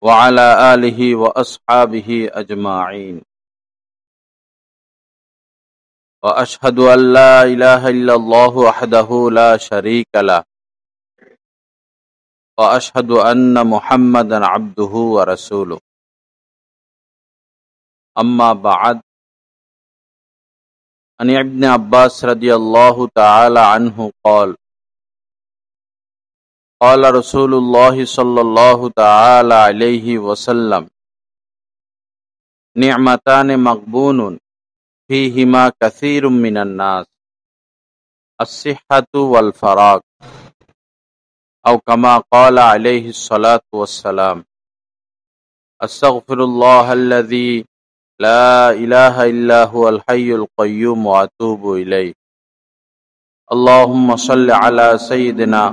وعلى آله وأصحابه أجمعين وأشهد أن لا إله إلا الله وحده لا شريك له وأشهد أن محمدا عبده ورسوله أما بعد عن ابن عباس رضي الله تعالى عنه قال قال رسول الله صلى الله تعالى عليه وسلم نعمتان مغبون فيهما كثير من الناس الصحة والفراغ أو كما قال عليه الصلاة والسلام أستغفر الله الذي لا إله إلا هو الحي القيوم وأتوب إليه اللهم صل على سيدنا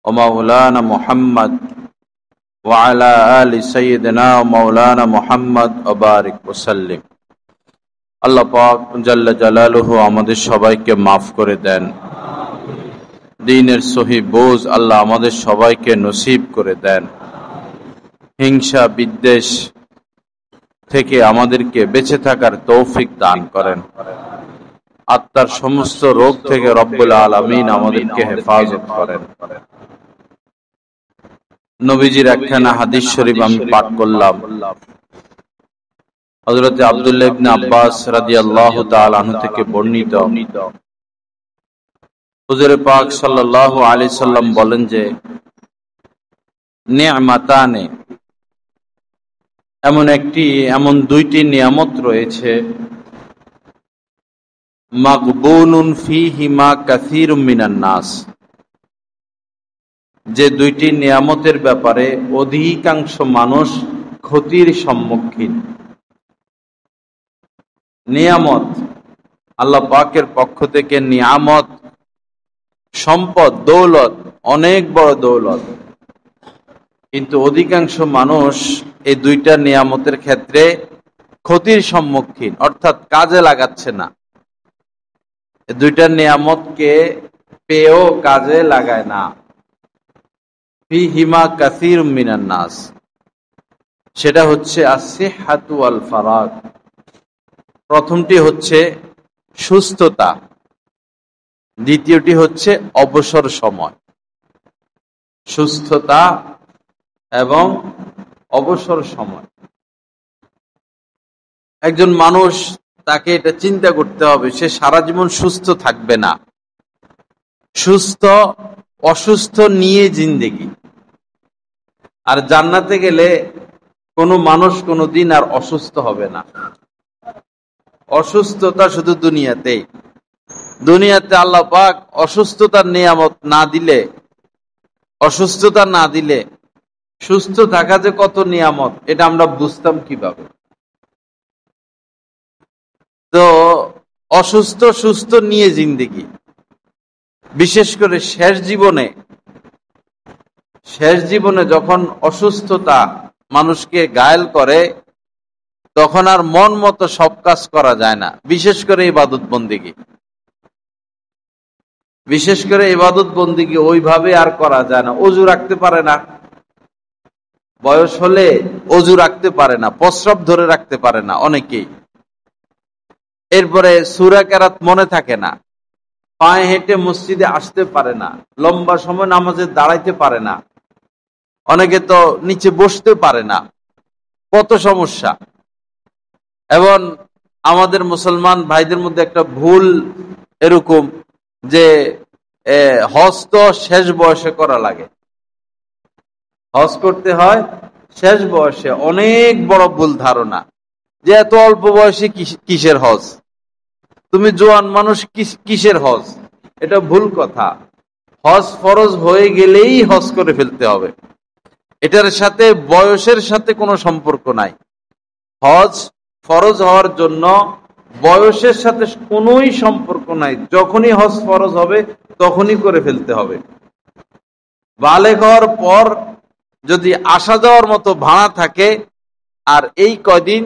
ومولانا محمد وعلى آل سيدنا ومولانا محمد وبارك وسلم আল্লাহ পাক জাল্লা জালালুহু আমাদের সবাইকে মাফ করে দেন। দ্বীনের সহি বোঝ আল্লাহ আমাদের সবাইকে নসিব করে দেন। হিংসা বিদ্বেষ থেকে আমাদেরকে বেঁচে থাকার তৌফিক দান করেন। আত্মার সমস্ত রোগ থেকে রব্বুল আলামিন আমাদেরকে হেফাজত করেন। নবীজির একখানা হাদিস শরীফ আমি পাঠ করলাম। হযরত আব্দুল্লাহ ইবনে আব্বাস রাদিয়াল্লাহু তাআলা আনহু থেকে বর্ণিত, হুজুর পাক সাল্লাল্লাহু আলাইহি সাল্লাম বলেন যে নি'মাতানে, এমন দুইটি নিয়ামত রয়েছে, মাগবুনুন ফীহিমা কাসীরুম মিনান নাস, যে দুইটি নিয়ামতের ব্যাপারে অধিকাংশ মানুষ ক্ষতির সম্মুখীন। নিয়ামত আল্লাহ পাকের পক্ষ থেকে, নিয়ামত সম্পদ, দৌলত, অনেক বড় দৌলত, কিন্তু অধিকাংশ মানুষ এই দুইটা নিয়ামতের ক্ষেত্রে ক্ষতির সম্মুখীন, অর্থাৎ কাজে লাগাচ্ছে না। এই দুইটা নিয়ামতকে পেয়েও কাজে লাগায় না। ফীহিমা কাসীরুম মিনান নাস, সেটা হচ্ছে আস-সিহহাতু ওয়াল ফারাগ। প্রথমটি হচ্ছে সুস্থতা, দ্বিতীয়টি হচ্ছে অবসর সময়। সুস্থতা এবং অবসর সময়। একজন মানুষ, তাকে এটা চিন্তা করতে হবে, সে সারা জীবন সুস্থ থাকবে না। সুস্থ অসুস্থ নিয়ে জিন্দেগি। আর জান্নাতে গেলে কোনো মানুষ কোনোদিন আর অসুস্থ হবে না। অসুস্থতা শুধু দুনিয়াতেই। দুনিয়াতে আল্লাহ পাক অসুস্থতার নিয়ামত না দিলে, অসুস্থতা না দিলে সুস্থ থাকা যে কত নিয়ামত, এটা আমরা বুঝতাম কিভাবে? তো অসুস্থ সুস্থ নিয়ে জিন্দেগি, বিশেষ করে শেষ জীবনে যখন অসুস্থতা মানুষকে ঘায়েল করে, তখন আর মন মতো সব কাজ করা যায় না। বিশেষ করে ইবাদত বন্দিগি ওইভাবে আর করা যায় না। ওযু রাখতে পারে না, বয়স হলে ওযু রাখতে পারে না, প্রস্রাব ধরে রাখতে পারে না অনেকেই। এরপরে সূরা কেরাত মনে থাকে না, পায়ে হেঁটে মসজিদে আসতে পারে না, লম্বা সময় নামাজে দাঁড়াইতে পারে না, অনেকে তো নিচে বসতে পারে না। কত সমস্যা। এবং আমাদের মুসলমান ভাইদের মধ্যে একটা ভুল এরকম যে হজ তো শেষ বয়সে করা লাগে, হজ করতে হয় শেষ বয়সে। অনেক বড় ভুল ধারণা যে এত অল্প বয়সে কিসের হজ, তুমি জোয়ান মানুষ কিসের হজ, এটা ভুল কথা। হজ ফরজ হয়ে গেলেই হজ করে ফেলতে হবে, এটার সাথে বয়সের সাথে কোনো সম্পর্ক নাই। হজ ফরজ হওয়ার জন্য বয়সের সাথে কোনোই সম্পর্ক নাই। যখনই হজ ফরজ হবে তখনই করে ফেলতে হবে। বালেগ হওয়ার পর যদি আসা যাওয়ার মতো ভাড়া থাকে আর এই কয়দিন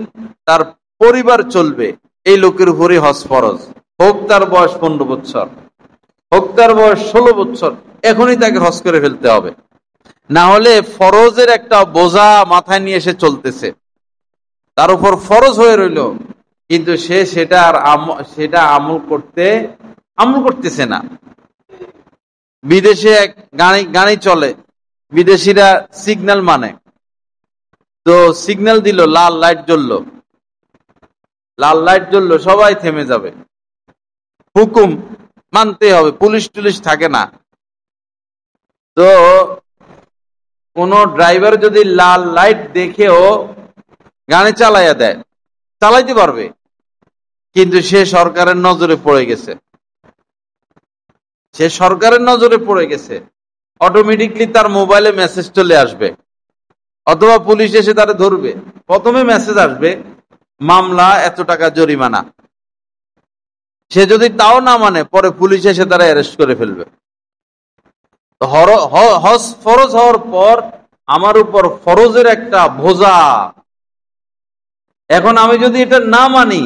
তার পরিবার চলবে, এই লোকের উপরে হজ ফরজ। হোক তার বয়স 15 বছর, হোক তার বয়স 16 বছর, এখনই তাকে হজ করে ফেলতে হবে। না হলে ফরজের একটা বোঝা মাথায় নিয়ে এসে চলতেছে, তার উপর ফরজ হয়ে রইল, কিন্তু সে সেটা আমল করতেছে না। বিদেশে এক গাড়ি চলে, বিদেশিরা সিগন্যাল মানে, তো সিগন্যাল দিল, লাল লাইট জ্বললো, সবাই থেমে যাবে, হুকুম মানতে হবে, পুলিশ টুলিশ থাকে না। তো কোন ড্রাইভার যদি লাল লাইট দেখেও গাড়ি চালাইয়া দেয়, চালাইতে পারবে, কিন্তু সে সরকারের নজরে পড়ে গেছে, অটোমেটিকলি তার মোবাইলে মেসেজ চলে আসবে, অথবা পুলিশ এসে তারা ধরবে। প্রথমে মেসেজ আসবে, মামলা এত টাকা জরিমানা। সে যদি তাও না মানে, পরে পুলিশ এসে তারা অ্যারেস্ট করে ফেলবে। হজ ফরজ হওয়ার পর আমার উপর ফরজের একটা বোঝা। এখন আমি যদি এটা না মানি,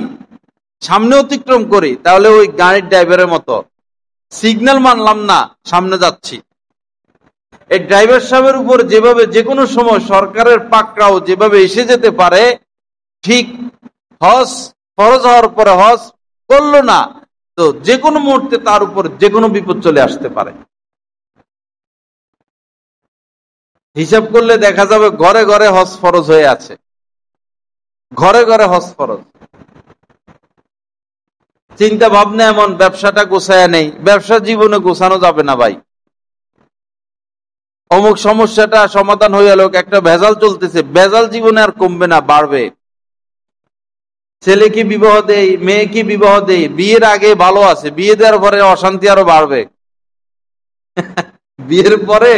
সামনে অতিক্রম করি, তাহলে ওই গাড়ির ড্রাইভারের মতো সিগন্যাল মানলাম না, সামনে যাচ্ছি। এই ড্রাইভার সাহেবের উপর যেভাবে যে কোনো সময় সরকারের পাকড়াও যেভাবে এসে যেতে পারে, ঠিক হজ ফরজ হওয়ার পরে হজ করলো না, তো যে কোনো মুহূর্তে তার উপর যে কোনো বিপদ চলে আসতে পারে। হিসাব করলে দেখা যাবে ঘরে ঘরে হজ ফরজ হয়ে আছে, ঘরে ঘরে হজ ফরজ। চিন্তা ভাবনা এমন, ব্যবসাটা গোছায় নেই, ব্যবসা জীবনে গোছানো যাবে না ভাই। অমুক সমস্যাটা সমাধান হয়ে গেল, একটা ভেজাল চলতেছে, ভেজাল জীবনে আর কমবে না, বাড়বে। ছেলেকে বিবাহ দেই, মেয়েকে বিবাহ দেই, বিয়ের আগে ভালো আছে, বিয়ে দেওয়ার পরে অশান্তি আরো বাড়বে। বিয়ের পরে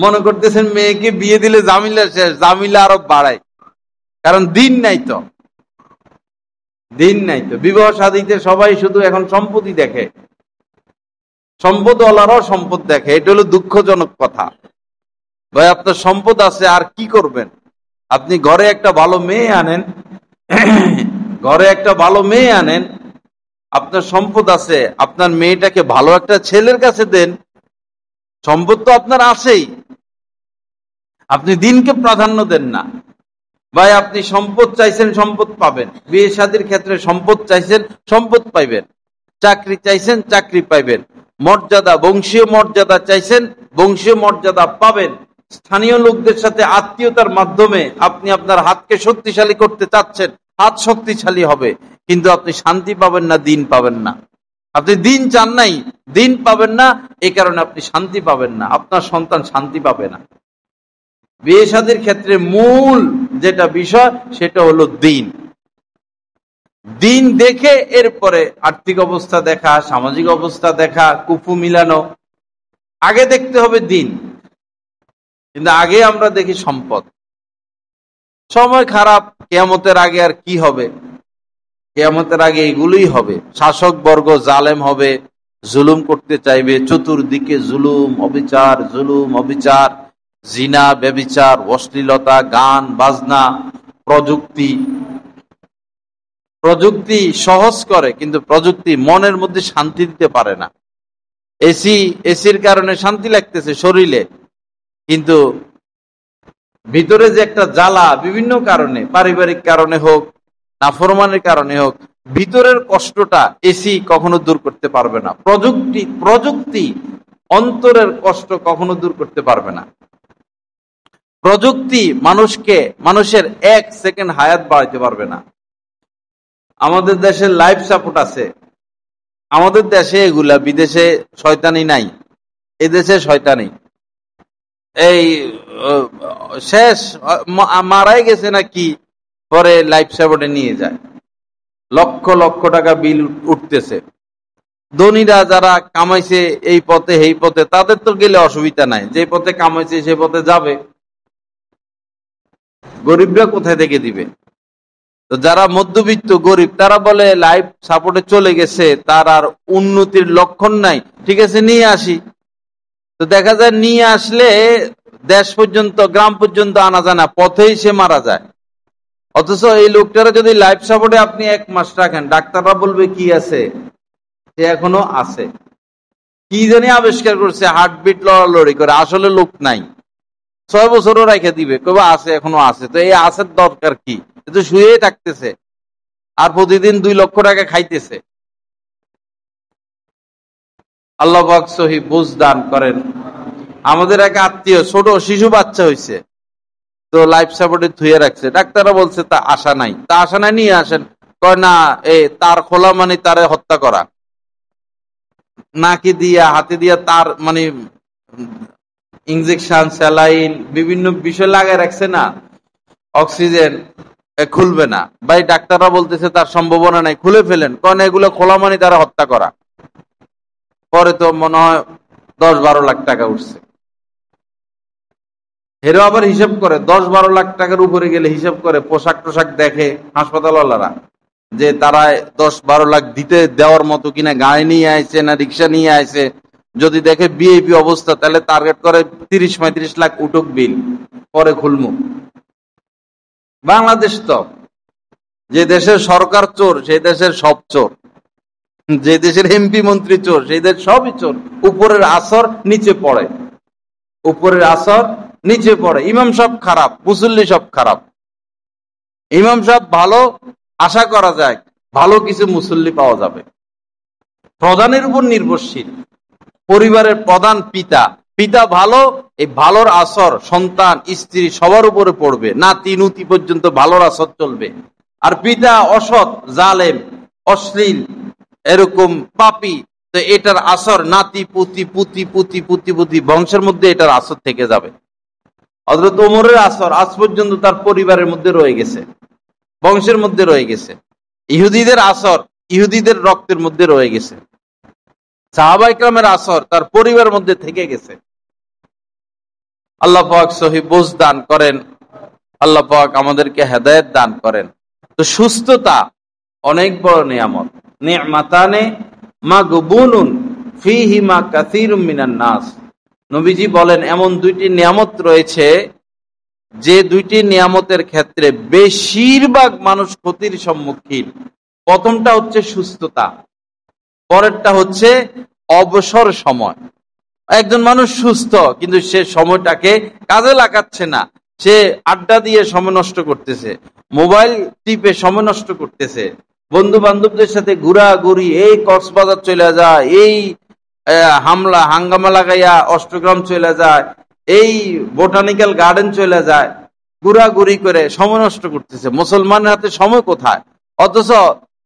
মনে করতেছেন মেয়েকে বিয়ে দিলে জামিলা শেষ, জামিলা আরো বাড়ায়, কারণ দিন নাই তো। বিবাহ শাদীতে সবাই শুধু এখন সম্পত্তি দেখে, সম্পদওয়ালারাও সম্পদ দেখে। এটা হলো দুঃখজনক কথা। ভাই, আপনার সম্পদ আছে, আর কি করবেন? আপনি ঘরে একটা ভালো মেয়ে আনেন, আপনার সম্পদ আছে, আপনার মেয়েটাকে ভালো একটা ছেলের কাছে দেন, সম্পদ তো আপনার আছেই, আপনি দিনকে প্রাধান্য দেন না। ভাই, আপনি সম্পদ চাইছেন, সম্পদ পাবেন। বিয়ে শাদীর ক্ষেত্রে সম্পদ চাইছেন, সম্পদ পাইবেন। চাকরি চাইছেন, চাকরি পাইবেন। মর্যাদা, বংশীয় মর্যাদা চাইছেন, বংশীয় মর্যাদা পাবেন। স্থানীয় লোকদের সাথে আত্মীয়তার মাধ্যমে আপনি আপনার হাতকে শক্তিশালী করতে চাচ্ছেন, হাত শক্তিশালী হবে, কিন্তু আপনি শান্তি পাবেন না, দিন পাবেন না। আপনি দিন চান নাই, দিন পাবেন না, এই কারণে আপনি শান্তি পাবেন না, আপনার সন্তান শান্তি পাবে না। বিয়ে শাদীর ক্ষেত্রে মূল যেটা বিষয়, সেটা হলো দিন। দিন দেখে এরপরে আর্থিক অবস্থা দেখা, সামাজিক অবস্থা দেখা, কুফু মিলানো। আগে দেখতে হবে দিন, কিন্তু আগে আমরা দেখি সম্পদ। সময় খারাপ, কিয়ামতের আগে আর কি হবে? কিয়ামতের আগে এগুলোই হবে। শাসক বর্গ জালেম হবে, জুলুম করতে চাইবে, চতুর্দিকে জুলুম অবিচার, জিনা, ব্যভিচার, অশ্লীলতা, গান বাজনা, প্রযুক্তি সহজ করে, কিন্তু প্রযুক্তি মনের মধ্যে শান্তি দিতে পারে না। এসির কারণে শান্তি লাগতেছে শরীরে, কিন্তু ভিতরে যে একটা জ্বালা, বিভিন্ন কারণে, পারিবারিক কারণে হোক, নাফরমানের কারণে হোক, ভিতরের কষ্টটা এসি কখনো দূর করতে পারবে না। প্রযুক্তি অন্তরের কষ্ট কখনো দূর করতে পারবে না। প্রযুক্তি মানুষের 1 সেকেন্ড হায়াত বাড়াইতে পারবে না। আমাদের দেশে লাইফ সাপোর্ট আছে, আমাদের দেশে এগুলা, বিদেশে শয়তানি নাই, এদেশে শয়তানি। এই শেষ মারাই গেছে নাকি, পরে লাইফ সাপোর্টে নিয়ে যায়, লক্ষ লক্ষ টাকা বিল উঠতেছে। ধনীরা যারা কামাইছে এই পথে এই পথে, তাদের তো গেলে অসুবিধা নাই, যে পথে কামাইছে সে পথে যাবে। গরিবরা কোথায় থেকে দিবে? তো যারা মধ্যবিত্ত গরিব, তারা বলে লাইফ সাপোর্টে চলে গেছে, তার আর উন্নতির লক্ষণ নাই, ঠিক আছে নিয়ে আসি। তো দেখা যায় নিয়ে আসলে দেশ পর্যন্ত, গ্রাম পর্যন্ত আনা যায় না, পথেই সে মারা যায়। অথচ এই লোকটারা যদি লাইফ সাপোর্টে আপনি 1 মাস রাখেন, ডাক্তাররা বলবে কি আছে, সে এখনো আছে। কি জানি আবিষ্কার করছে, হার্টবিট লড়ালড়ি করে, আসলে লোক নাই। 6 বছরও রেখে দিবে, কবে আছে, এখনো আছে। তো এই আছের দরকার কি? তো শুয়েই থাকতেছে আর প্রতিদিন 2 লক্ষ টাকা খাইতেছে। আল্লাহ পাক সহি বুঝ দান করেন। আমাদের এক আত্মীয় ছোট শিশু বাচ্চা হয়েছে, তো লাইফ সাপোর্টে থুয়ে রাখছে। ডাক্তাররা বলছে তা আশা নাই, নিয়ে আসেন। কয় না, তার খোলা মানে তারে হত্যা করা, নাকি দিয়া হাতে দিয়া তার মানে ইনজেকশন, স্যালাইন, বিভিন্ন বিষয় লাগায় রাখছে না, অক্সিজেন, খুলবে না ভাই। ডাক্তাররা বলতেছে তার সম্ভাবনা নাই, খুলে ফেলেন। কারণ এগুলো খোলা মানে তারা হত্যা করা। পরে তো মনে হয় 10-12 লাখ টাকা উঠছে। এরও আবার হিসাব করে 10-12 লাখ টাকার উপরে গেলে হিসাব করে, পোশাক টোশাক দেখে হাসপাতালওয়ালারা যে তারা 10-12 লাখ দিতে দেওয়ার মতো কিনা, গাড়ি নিয়ে আইছে না রিক্সা নিয়ে আইছে। যদি দেখে বিএপি অবস্থা, তাহলে টার্গেট করে 30-35 লাখ উঠুক বিল, পরে খুলমু। বাংলাদেশ তো যে দেশের সরকার চোর, সেই দেশের সব চোর। যে দেশের এমপি মন্ত্রী চোর, সেই দেশ সবই চোর। উপরের আসর নিচে পড়ে, উপরের আসর নিচে পড়ে। ইমাম সব খারাপ, মুসল্লি সব খারাপ। ইমাম সব ভালো, আশা করা যায় ভালো কিছু মুসল্লি পাওয়া যাবে। প্রধানের উপর নির্ভরশীল, পরিবারের প্রধান পিতা, পিতা ভালো, এই ভালোর আসর সন্তান, স্ত্রী সবার উপরে পড়বে, নাতি নুতি পর্যন্ত ভালোর আসর চলবে। আর পিতা অসৎ, জালেম, অশ্লীল, এরকম পাপী, তো এটার আসর নাতি পুতি পুতি পুতি পুতি পুতি বংশের মধ্যে এটার আসর থেকে যাবে। হযরত ওমরের আসর আজ পর্যন্ত তার পরিবারের মধ্যে রয়ে গেছে, বংশের মধ্যে রয়ে গেছে। ইহুদিদের আসর ইহুদিদের রক্তের মধ্যে রয়ে গেছে। সাহাবা ইকরামের আসর তার পরিবারের মধ্যে থেকে গেছে। আল্লাহ পাক সহি বুঝ দান করেন, আল্লাহ পাক আমাদেরকে হেদায়েত দান করেন। তো সুস্থতা অনেক বড় নিয়ামত। নি'মাতানে মাগবুনুন ফীহিমা কাসীরুম মিনান নাস। নবীজি বলেন, এমন 2টি নিয়ামত রয়েছে যে 2টি নিয়ামতের ক্ষেত্রে বেশিরভাগ মানুষ ক্ষতির সম্মুখীন। প্রথমটা হচ্ছে সুস্থতা, পরেরটা হচ্ছে অবসর সময়। একজন মানুষ সুস্থ, কিন্তু সে সময়টাকে কাজে লাগাচ্ছে না, সে আড্ডা দিয়ে সময় নষ্ট করতেছে, মোবাইল টিপে সময় নষ্ট করতেছে, বন্ধু বান্ধবদের সাথে ঘোরাঘুরি, এই কক্সবাজার চলে যায়, এই হাঙ্গামা লাগাইয়া অষ্টগ্রাম চলে যায়, এই বোটানিক্যাল গার্ডেন চলে যায়, ঘোরাঘুরি করে সময় নষ্ট করতেছে। মুসলমানের হাতে সময় কোথায়? অথচ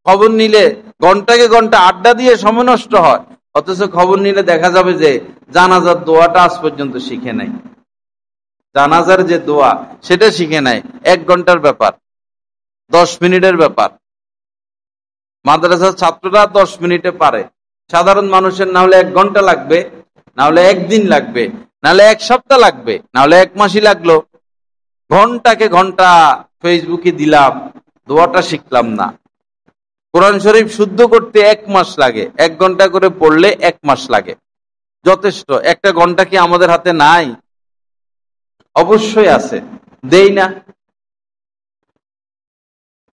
খবর নিলে ঘন্টাকে ঘন্টা আড্ডা দিয়ে সময় নষ্ট হয়। অথচ খবর নিলে দেখা যাবে যে জানাজার দোয়াটা আজ পর্যন্ত শিখে নাই। জানাজার যে দোয়া সেটা শিখে নাই। 1 ঘন্টার ব্যাপার, 10 মিনিটের ব্যাপার। মাদ্রাসার ছাত্ররা 10 মিনিটে পারে, সাধারণ মানুষের না হলে 1 ঘন্টা লাগবে, না হলে 1 দিন লাগবে, না হলে 1 সপ্তাহ লাগবে, না হলে 1 মাসই লাগলো। ঘন্টাকে ঘন্টা ফেসবুকে দিলাম, দোয়াটা শিখলাম না। কোরআন শরীফ শুদ্ধ করতে 1 মাস লাগে, 1 ঘন্টা করে পড়লে 1 মাস লাগে, যথেষ্ট। 1টা ঘন্টা কি আমাদের হাতে নাই? অবশ্যই আছে, দেই না।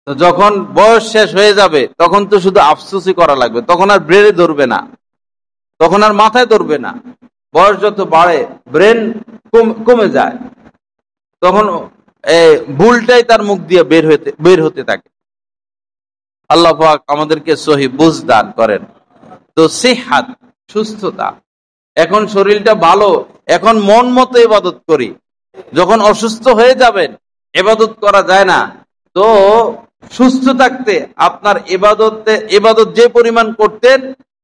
তো যখন বয়স শেষ হয়ে যাবে, তখন তো শুধু আফসোসই করা লাগবে, তখন আর ব্রেনে ধরবে না, তখন আর মাথায় ধরবে না। বয়স যত বাড়ে ব্রেন কমে যায়, তখন ভুলটাই তার মুখ দিয়ে বের হতে থাকে। আল্লাহ পাক আমাদেরকে সহি বুঝ দান করেন। তো সিহাত, সুস্থতা। এখন শরীরটা ভালো, এখন মন মতো ইবাদত করি। যখন অসুস্থ হয়ে যাবেন, ইবাদত করা যায় না। তো সুস্থ থাকতে আপনার ইবাদত যে পরিমাণ করতেন,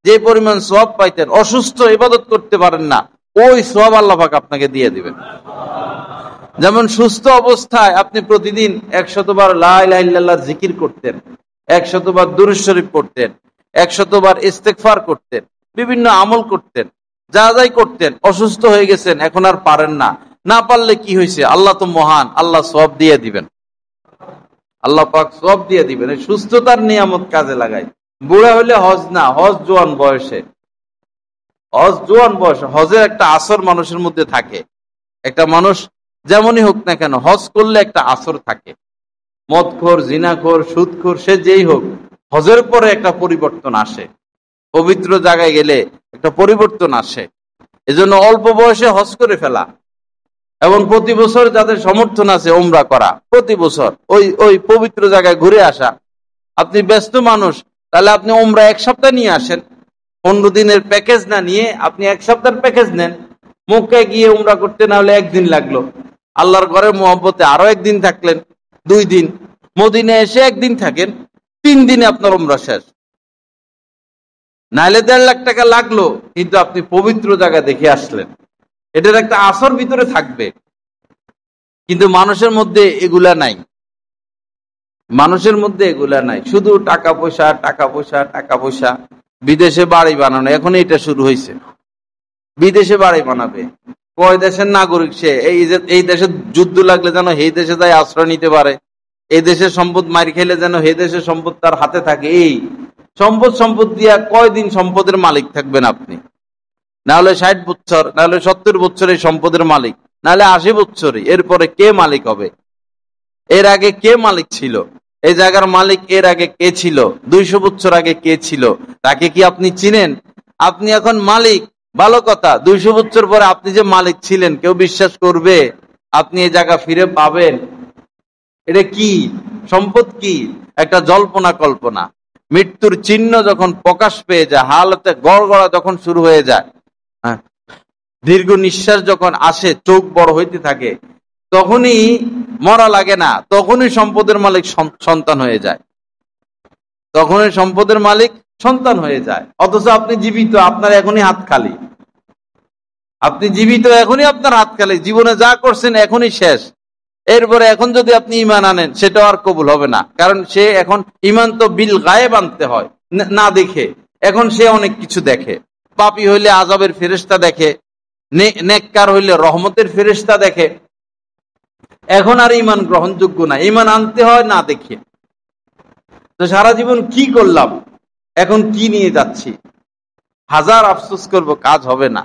যে পরিমাণ সওয়াব পাইতেন, অসুস্থ ইবাদত করতে পারেন না, ওই সওয়াব আল্লাহ পাক আপনাকে দিয়ে দিবেন। যেমন সুস্থ অবস্থায় আপনি প্রতিদিন 100 বার লা ইলাহা ইল্লাল্লাহর জিকির করতেন, 100 বার দুরূদ শরীফ পড়তেন, 100 বার ইস্তেগফার করতেন, বিভিন্ন আমল করতেন, যা যাই করতেন। অসুস্থ হয়ে গেছেন, এখন আর পারেন না। না পারলে কি হয়েছে? আল্লাহ তো মহান, আল্লাহ সওয়াব দিয়ে দিবেন, আল্লাহ পাক সওয়াব দিয়ে দিবেন। সুস্থতার নিয়ামত কাজে লাগাই। বুড়া হলে হজ না, হজ জোয়ান বয়সে, হজ জোয়ান বয়সে। হজের একটা আসর মানুষের মধ্যে থাকে। একটা মানুষ যেমনই হোক না কেন, হজ করলে একটা আসর থাকে। মদখোর, জিনাখোর, সুদখোর, সে যেই হোক, হজের পরে একটা পরিবর্তন আসে। পবিত্র জায়গায় গেলে একটা পরিবর্তন আসে। এজন্য অল্প বয়সে হজ করে ফেলা, এবং প্রতি বছর যাদের সমর্থন আছে উমরা করা, প্রতি বছর ওই ওই পবিত্র জায়গায় ঘুরে আসা। আপনি ব্যস্ত মানুষ, তাহলে আপনি উমরা এক সপ্তাহ নিয়ে আসেন। 15 দিনের প্যাকেজ না নিয়ে আপনি এক সপ্তাহের প্যাকেজ নেন। মক্কায় গিয়ে উমরা করতে না হলে একদিন লাগলো, আল্লাহর ঘরের মহব্বতে আরো একদিন থাকলেন, 2 দিন। মদিনায় এসে একদিন থাকেন, 3 দিনে আপনার উমরা শেষ। নাইলে 1.5 লাখ টাকা লাগলো, কিন্তু আপনি পবিত্র জায়গা দেখে আসলেন। এটার একটা আসর ভিতরে থাকবে। কিন্তু মানুষের মধ্যে এগুলা নাই, মানুষের মধ্যে এগুলা নাই। শুধু টাকা পয়সা, টাকা পয়সা, টাকা পয়সা। বিদেশে বাড়ি বানানো, এখন এটা শুরু হয়েছে। বিদেশে বাড়ি বানাবে, কয় দেশের নাগরিক সে, এই দেশে যুদ্ধ লাগলে যেন এই দেশে যাই আশ্রয় নিতে পারে, এই দেশের সম্পদ মারি খেলে যেন এই দেশের সম্পদ তার হাতে থাকে। এই সম্পদ দিয়া কয়দিন সম্পদের মালিক থাকবেন আপনি? না হলে 60 বছর, না হলে 70 বছর এই সম্পদের মালিক, না হলে 80 বছরই। এরপরে কে মালিক হবে? এর আগে কে মালিক ছিল? এই জায়গার মালিক এর আগে কে ছিল? 200 বছর আগে কে ছিল? তাকে কি আপনি চিনেন? আপনি এখন মালিক, ভালো কথা। 200 বছর পরে আপনি যে মালিক ছিলেন, কেউ বিশ্বাস করবে আপনি এই জায়গা ফিরে পাবেন? এটা কি সম্পদ? কি একটা জল্পনা কল্পনা। মৃত্যুর চিহ্ন যখন প্রকাশ পেয়ে যায়, হালতে গড়গড়া যখন শুরু হয়ে যায়, দীর্ঘ নিঃশ্বাস যখন আসে, চোখ বড় হইতে থাকে, তখনই মরা লাগে না, তখনই সম্পদের মালিক সন্তান হয়ে যায়, তখনই সম্পদের মালিক সন্তান হয়ে যায়। অথচ আপনি জীবিত, আপনার এখনই হাত খালি। আপনি জীবিত, এখনই আপনার হাত খালি। জীবনে যা করছেন এখনই শেষ। এরপরে এখন যদি আপনি ইমান আনেন, সেটাও আর কবুল হবে না। কারণ সে এখন ইমান তো বিল গায়েব আনতে হয়, না দেখে। এখন সে অনেক কিছু দেখে। পাপী হইলে আযাবের ফেরেশতা দেখে, নেককার হইলে রহমতের ফেরেশতা দেখে। এখন আর ইমান গ্রহণযোগ্য না, ইমান আনতে হয় না দেখে। তো সারা জীবন কি করলাম, এখন কি নিয়ে যাচ্ছি? হাজার আফসোস করব, কাজ হবে না।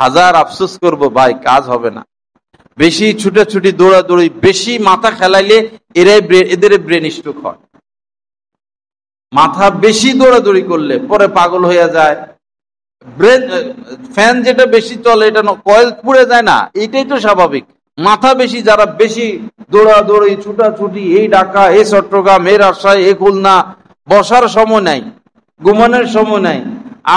হাজার আফসোস করব ভাই, কাজ হবে না। বেশি ছুটাছুটি, দৌড়াদৌড়ি, বেশি মাথা খেলাইলে এদের ব্রেন স্ট্রোক হয়। মাথা বেশি দৌড়াদৌড়ি করলে পরে পাগল হয়ে যায়। ব্রেন ফ্যান যেটা বেশি চলে, এটা কয়েল পুড়ে যায় না, এটাই তো স্বাভাবিক। মাথা বেশি, যারা বেশি দৌড়াদৌড়ি, ছুটাছুটি, এই ঢাকা, এই চট্টগ্রাম, এই রাজশাহী, এই খুলনা, বসার সময় নাই, ঘুমানোর সময় নাই,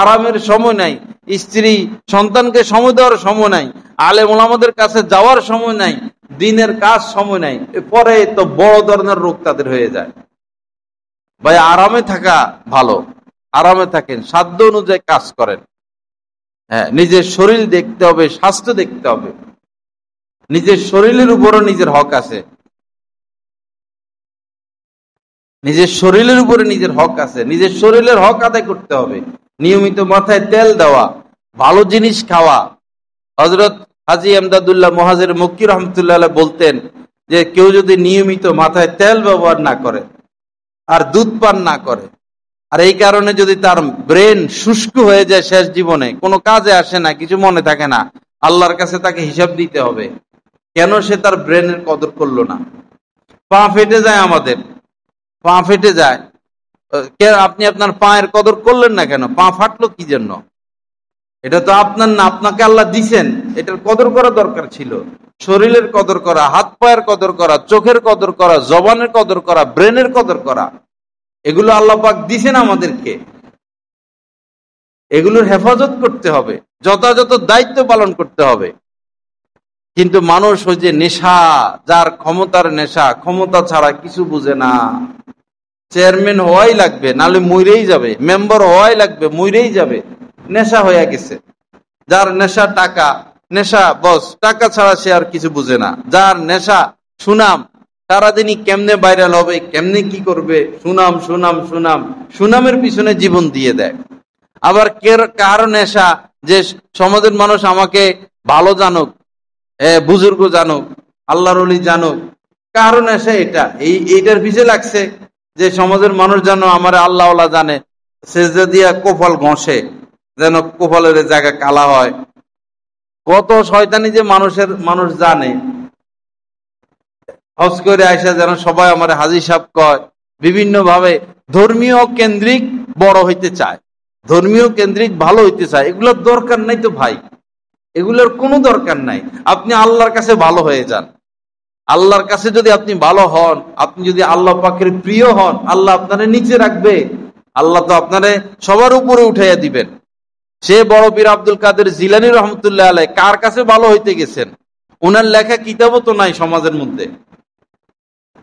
আরামের সময় নাই, স্ত্রী সন্তানকে সময় দেওয়ার সময় নাই, আলেম ওলামাদের কাছে যাওয়ার সময় নাই, দিনের কাজ সময় নাই। পরে তো বড় ধরনের রোগ তাদের হয়ে যায়। ভাই আরামে থাকা ভালো, আরামে থাকেন, সাধ্য অনুযায়ী কাজ করেন। হ্যাঁ, নিজের শরীর দেখতে হবে, স্বাস্থ্য দেখতে হবে। নিজের শরীরের উপরও নিজের হক আছে, নিজের শরীরের উপরে নিজের হক আছে। নিজের শরীরের হক আদায় করতে হবে। নিয়মিত মাথায় তেল দেওয়া, ভালো জিনিস খাওয়া। হযরত হাজী এমদাদুল্লাহ মুহাজির মক্কি রহমতুল্লাহ বলতেন যে কেউ যদি নিয়মিত মাথায় তেল ব্যবহার না করে আর দুধ পান না করে, আর এই কারণে যদি তার ব্রেন শুষ্ক হয়ে যায়, শেষ জীবনে কোনো কাজে আসে না, কিছু মনে থাকে না, আল্লাহর কাছে তাকে হিসাব দিতে হবে কেন সে তার ব্রেনের কদর করলো না। পা ফেটে যায় আমাদের, পা ফেটে যায়। আপনি আপনার পায়ের কদর করলেন না কেন? পা ফাটলো কি জন্য? এটা তো আপনার না, আপনাকে আল্লাহ দিছেন, এটার কদর করা দরকার ছিল। শরীরের কদর করা, হাত পায়ের কদর করা, চোখের কদর করা, জবানের কদর করা, ব্রেনের কদর করা, এগুলো আল্লাহ পাক দিছেন আমাদেরকে। এগুলোর হেফাজত করতে হবে, যথাযথ দায়িত্ব পালন করতে হবে। কিন্তু মানুষ ওই যে নেশা, যার ক্ষমতার নেশা, ক্ষমতা ছাড়া কিছু বুঝে না। চেয়ারম্যান হওয়াই লাগবে, নাহলে মইরেই যাবে। মেম্বার হওয়াই লাগবে, মইরেই যাবে। নেশা হয়ে গেছে যার, নেশা টাকা, নেশা বস, টাকা ছাড়া সে আর কিছু বুঝে না। যার নেশা সুনাম, সারাদিনই কেমনে ভাইরাল হবে, কেমনে কি করবে, সুনাম সুনাম সুনাম, সুনামের পিছনে জীবন দিয়ে দেয়। আবার কার নেশা যে সমাজের মানুষ আমাকে ভালো জানুক, বুজুর্গ জানুক, আল্লাহর ওলি জানুক। কার নেশা এটা, এইটার পিছে লাগছে যে সমাজের মানুষ যেন আমার আল্লাহওয়ালা জানে, সেজদা দিয়া কপাল ঘষে, যেন কপালের জায়গা কালা হয়। কত শয়তানি যে মানুষ জানে। হজ করে আইসা যেন সবাই আমার হাজী সাহেব কয়। বিভিন্ন ভাবে ধর্মীয় কেন্দ্রিক বড় হইতে চায়, ধর্মীয় কেন্দ্রিক ভালো হইতে চায়। এগুলোর দরকার নাই তো ভাই। এগুলোর কোনো দরকার নাই। আপনি আল্লাহর কাছে ভালো হয়ে যান। আল্লাহর কাছে যদি আপনি ভালো হন, আপনি যদি আল্লাহ পাকের প্রিয় হন, আল্লাহ আপনারে নিচে রাখবে। আল্লাহ তো আপনারে সবার উপরে উঠাইয়া দিবেন। সে বড় পীর আব্দুল কাদের জিলানী রহমতুল্লাহ আলাই কার কাছে ভালো হইতে গেছেন? উনার লেখা কিতাবও তো নাই সমাজের মধ্যে,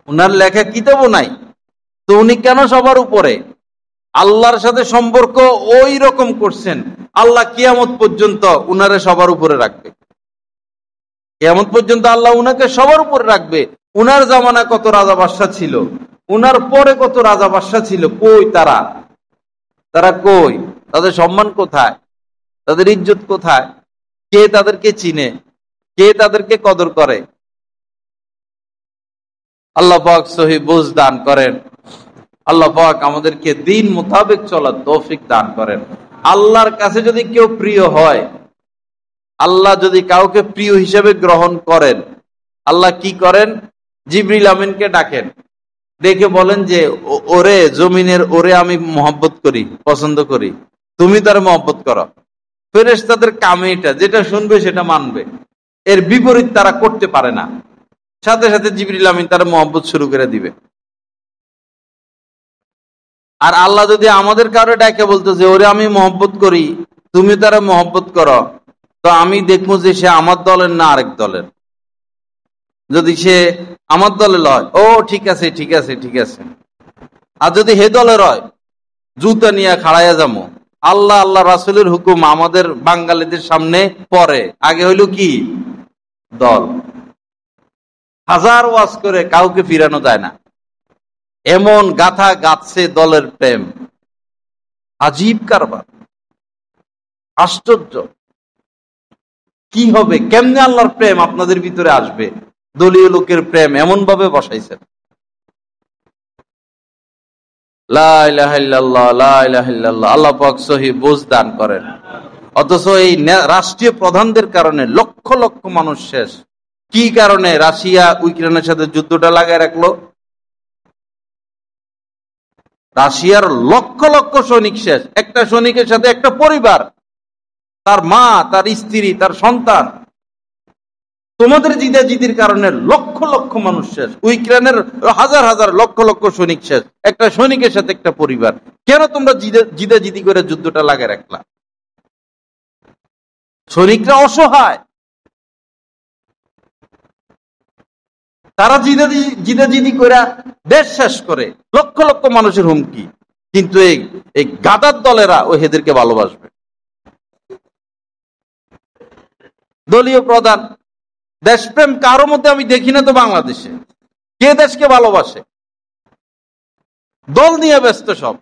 উনার লেখা কিতাবও নাই, তো উনি কেন সবার উপরে? আল্লাহর সাথে সম্পর্ক ওই রকম করছেন, আল্লাহ কিয়ামত পর্যন্ত উনারে সবার উপরে রাখবে। কিয়ামত পর্যন্ত আল্লাহ উনাকে সবার উপরে রাখবে। উনার জামানা কত রাজা বাদশা ছিল, উনার পরে কত রাজা বাদশা ছিল, কই তারা? তারা কই? তাদের সম্মান কোথায়? তাদের ইজ্জত কোথায়? কে তাদেরকে চিনে? কে তাদেরকে কদর করে? আল্লাহ পাক সহি বুঝ দান করেন। আল্লাহ পাক আমাদেরকে দিন মোতাবেক চলার তৌফিক দান করেন। আল্লাহর কাছে যদি কেউ প্রিয় হয়, আল্লাহ যদি কাউকে প্রিয় হিসেবে গ্রহণ করেন, আল্লাহ কি করেন? জিবরিল আমিনকে ডাকেন, ডেকে বলেন যে ওরে জমিনের ওরে আমি মহব্বত করি, পছন্দ করি, তুমি তার মহব্বত করো। ফেরেশতাদের কামে এটা, যেটা শুনবে সেটা মানবে, এর বিপরীত তারা করতে পারে না। সাথে সাথে জিবরিল আমিন তার মহব্বত শুরু করে দিবে। আর আল্লাহ যদি আমাদের কারো ডাকে বলতো যে ওরে আমি মহব্বত করি, তুমি তারা মহব্বত করো, তো আমি দেখবো যে সে আমার দলের না আরেক দলের। যদি সে আমার দলের হয়, ও ঠিক আছে ঠিক আছে ঠিক আছে। আর যদি হে দলের হয়, জুতা নিয়ে খাড়াইয়া যাবো। আল্লাহ আল্লাহ রাসূলের হুকুম আমাদের বাঙালিদের সামনে পরে, আগে হইল কি? দল। হাজার ওয়াজ করে কাউকে ফিরানো যায় না, এমন গাথা গাচ্ছে দলের প্রেম। আজীব কারবার, আশ্চর্য। কি হবে? কেমনে আল্লাহর প্রেম আপনাদের ভিতরে আসবে? দলীয় লোকের প্রেম এমন ভাবে বসাইছেন। লা ইলাহা ইল্লাল্লাহ, লা ইলাহা ইল্লাল্লাহ। আল্লাহ পাক সহি বুঝ দান করেন। অথচ এই রাষ্ট্রীয় প্রধানদের কারণে লক্ষ লক্ষ মানুষ শেষ। কি কারণে রাশিয়া ইউক্রেনের সাথে যুদ্ধটা লাগায় রাখলো? রাশিয়ার লক্ষ লক্ষ সৈনিক শেষ, একটা সৈনিকের সাথে একটা পরিবার, তার মা, তার স্ত্রী, তার সন্তান। তোমাদের জিদাজিদির কারণে লক্ষ লক্ষ মানুষ শেষ, ইউক্রেনের হাজার হাজার লক্ষ লক্ষ সৈনিক শেষ, একটা সৈনিকের সাথে একটা পরিবার। কেন তোমরা জিদাজিদি করে যুদ্ধটা লাগিয়ে রাখলা? সৈনিকরা অসহায়, তারা জিদাজিদি করে দেশ শেষ করে, লক্ষ লক্ষ মানুষের হুমকি। কিন্তু এই গাদার দলেরা ওই হেদেরকে ভালোবাসবে। দলীয় প্রধান, দেশপ্রেম কারো মধ্যে আমি দেখি না তো বাংলাদেশে। কে দেশকে ভালোবাসে? দল নিয়ে ব্যস্ত সব।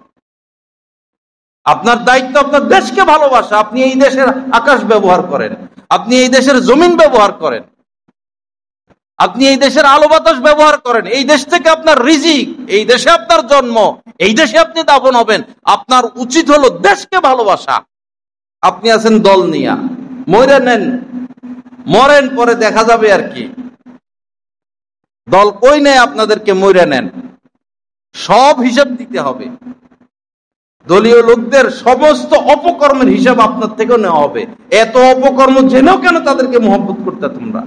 আপনার দায়িত্ব আপনার দেশকে ভালোবাসা। আপনি এই দেশের আকাশ ব্যবহার করেন, আপনি এই দেশের জমিন ব্যবহার করেন, আপনি এই দেশের আলো বাতাস ব্যবহার করেন। এই দেশ থেকে আপনার রিজিক, এই দেশে আপনার জন্ম, এই দেশে আপনি দাফন হবেন। আপনার উচিত হলো দেশকে ভালোবাসা। আপনি আছেন দল নিয়া, মরে নেন, মরেন, পরে দেখা যাবে আর কি। দল কই নেই আপনাদেরকে, মরে নেন, সব হিসাব দিতে হবে। দলীয় লোকদের সমস্ত অপকর্মের হিসাব আপনার থেকেও নেওয়া হবে। এত অপকর্ম জেনেও কেন তাদেরকে মহব্বত করতে তোমরা?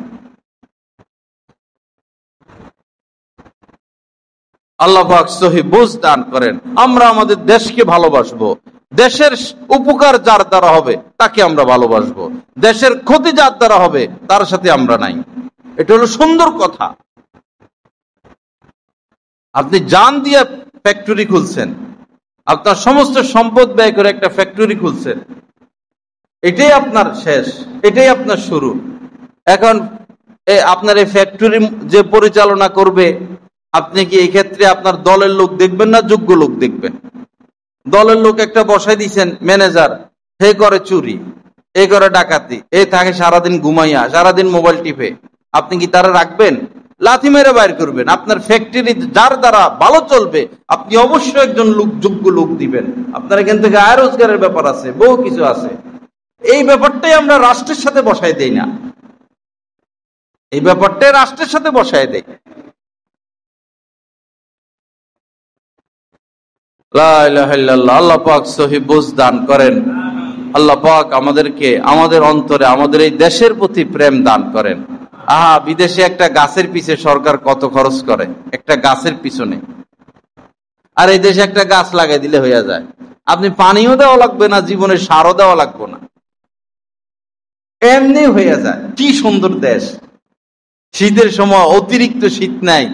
আল্লাহ পাক সহি বুঝ দান করেন। আমরা আমাদের দেশকে ভালোবাসবো। দেশের উপকার যার দ্বারা হবে তাকে আমরা ভালোবাসবো, দেশের ক্ষতি যার দ্বারা হবে তার সাথে আমরা নাই। এটা হলো সুন্দর কথা। আপনি জান দিয়ে ফ্যাক্টরি খুলছেন, আপনার সমস্ত সম্পদ ব্যয় করে একটা ফ্যাক্টরি খুলছেন, এটাই আপনার শেষ, এটাই আপনার শুরু। এখন আপনার এই ফ্যাক্টরি যে পরিচালনা করবে, আপনি কি এই ক্ষেত্রে আপনার দলের লোক দেখবেন না যোগ্য লোক দেখবেন? দলের লোক একটা বসাই দিচ্ছেন ম্যানেজার, হে করে চুরি, এ করে ডাকাতি, এ থাকে সারাদিন ঘুমাইয়া, সারাদিন মোবাইল টিপে। আপনি কি তারা রাখবেন? লাথি মেরে বাইর করবেন। আপনার ফ্যাক্টরি যার দ্বারা ভালো চলবে, আপনি অবশ্যই একজন লোক, যোগ্য লোক দিবেন। আপনার এখান থেকে আয় রোজগারের ব্যাপার আছে, বহু কিছু আছে। এই ব্যাপারটাই আমরা রাষ্ট্রের সাথে বসাই দেই না, এই ব্যাপারটাই রাষ্ট্রের সাথে বসাই দেই। লা ইলাহা ইল্লাল্লাহ। আল্লাহ পাক সহি বুঝ দান করেন। আল্লাহ পাক আমাদেরকে আমাদের অন্তরে আমাদের এই দেশের প্রতি প্রেম দান করেন। বিদেশে একটা গাছের পিছে সরকার কত খরচ করে একটা গাছের পিছনে, আর এই দেশে একটা গাছ লাগাই দিলে হয়ে যায়। আপনি পানিও দেওয়া লাগবে না, জীবনে সারও দেওয়া লাগবে না, এমনি হয়ে যায়। কি সুন্দর দেশ! শীতের সময় অতিরিক্ত শীত নাই,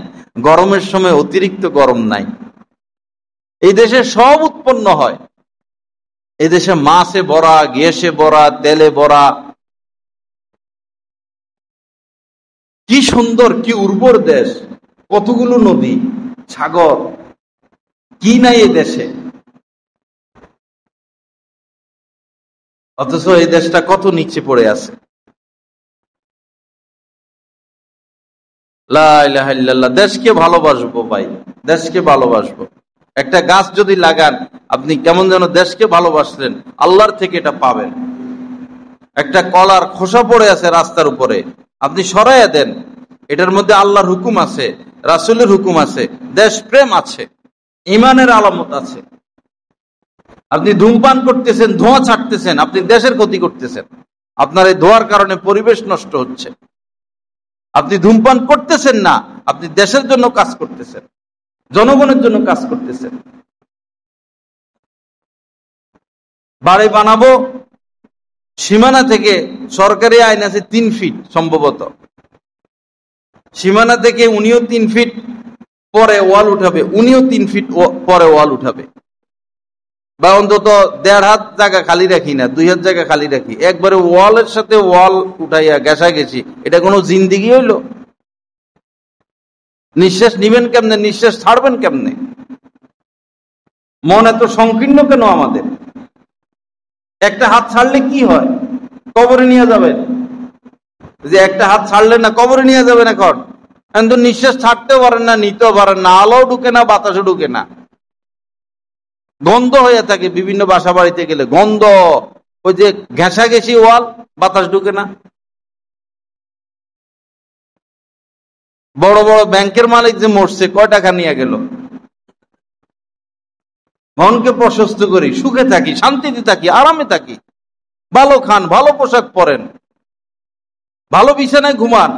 গরমের সময় অতিরিক্ত গরম নাই। এই দেশে সব উৎপন্ন হয়। এই দেশে মাছে ভরা, গ্যাসে ভরা, তেলে ভরা। কি সুন্দর, কি উর্বর দেশ, কতগুলো নদী, সাগর, কি নাই এই দেশে। অথচ এই দেশটা কত নিচে পড়ে আছে। লা ইলাহা ইল্লাল্লাহ। দেশকে ভালোবাসবো ভাই, দেশকে ভালোবাসবো। একটা গাছ যদি লাগান, আপনি কেমন যেন দেশকে ভালোবাসলেন, আল্লাহর থেকে এটা পাবেন। একটা কলার খোসা পড়ে আছে রাস্তার উপরে, আপনি সরাইয়া দেন, এটার মধ্যে আল্লাহর হুকুম আছে, রাসূলের হুকুম আছে, দেশ প্রেম আছে, ঈমানের আলামত আছে। আপনি ধূমপান করতেছেন, ধোঁয়া ছাড়তেছেন, আপনি দেশের ক্ষতি করতেছেন। আপনার এই ধোঁয়ার কারণে পরিবেশ নষ্ট হচ্ছে। আপনি ধূমপান করতেছেন না, আপনি দেশের জন্য কাজ করতেছেন, জনগণের জন্য কাজ করতেছেন। বাড়ি বানাবো, সীমানা থেকে সরকারি আইন আছে 3 ফিট সম্ভবত, সীমানা থেকে উনিও 3 ফিট পরে ওয়াল উঠাবে, উনিও 3 ফিট পরে ওয়াল উঠাবে, বা অন্তত 1.5 হাত জায়গা খালি রাখি না, 2 হাত জায়গা খালি রাখি। একবারে ওয়ালের সাথে ওয়াল উঠাইয়া গেছা গেছি, এটা কোনো জিন্দিগি হইল? নিঃশ্বাস নিবেন কেমনে, নিঃশ্বাস ছাড়বেন কেমনে? মন এত সংকীর্ণ কেন আমাদের? একটা হাত ছাড়লে কি হয়? কবরে নিয়ে যাবেন। যে একটা হাত ছাড়লেন না, কবরে নিয়ে যাবেন। এখন কিন্তু নিঃশ্বাস ছাড়তেও পারেন না, নিতেও পারেন না, আলোও ঢুকে না, বাতাসও ঢুকে না, গন্ধ হয়ে থাকে। বিভিন্ন বাসা বাড়িতে গেলে গন্ধ, ওই যে ঘেঁষা ঘেঁষি ওয়াল, বাতাস ঢুকে না। বড় বড় ব্যাংকের মালিক যে মরছে, কয় টাকা নিয়ে গেল? মনকে প্রশস্ত করি, সুখে থাকি, শান্তিতে থাকি, আরামে থাকি, ভালো খান, ভালো পোশাক পরেন, ভালো বিছানায় ঘুমান,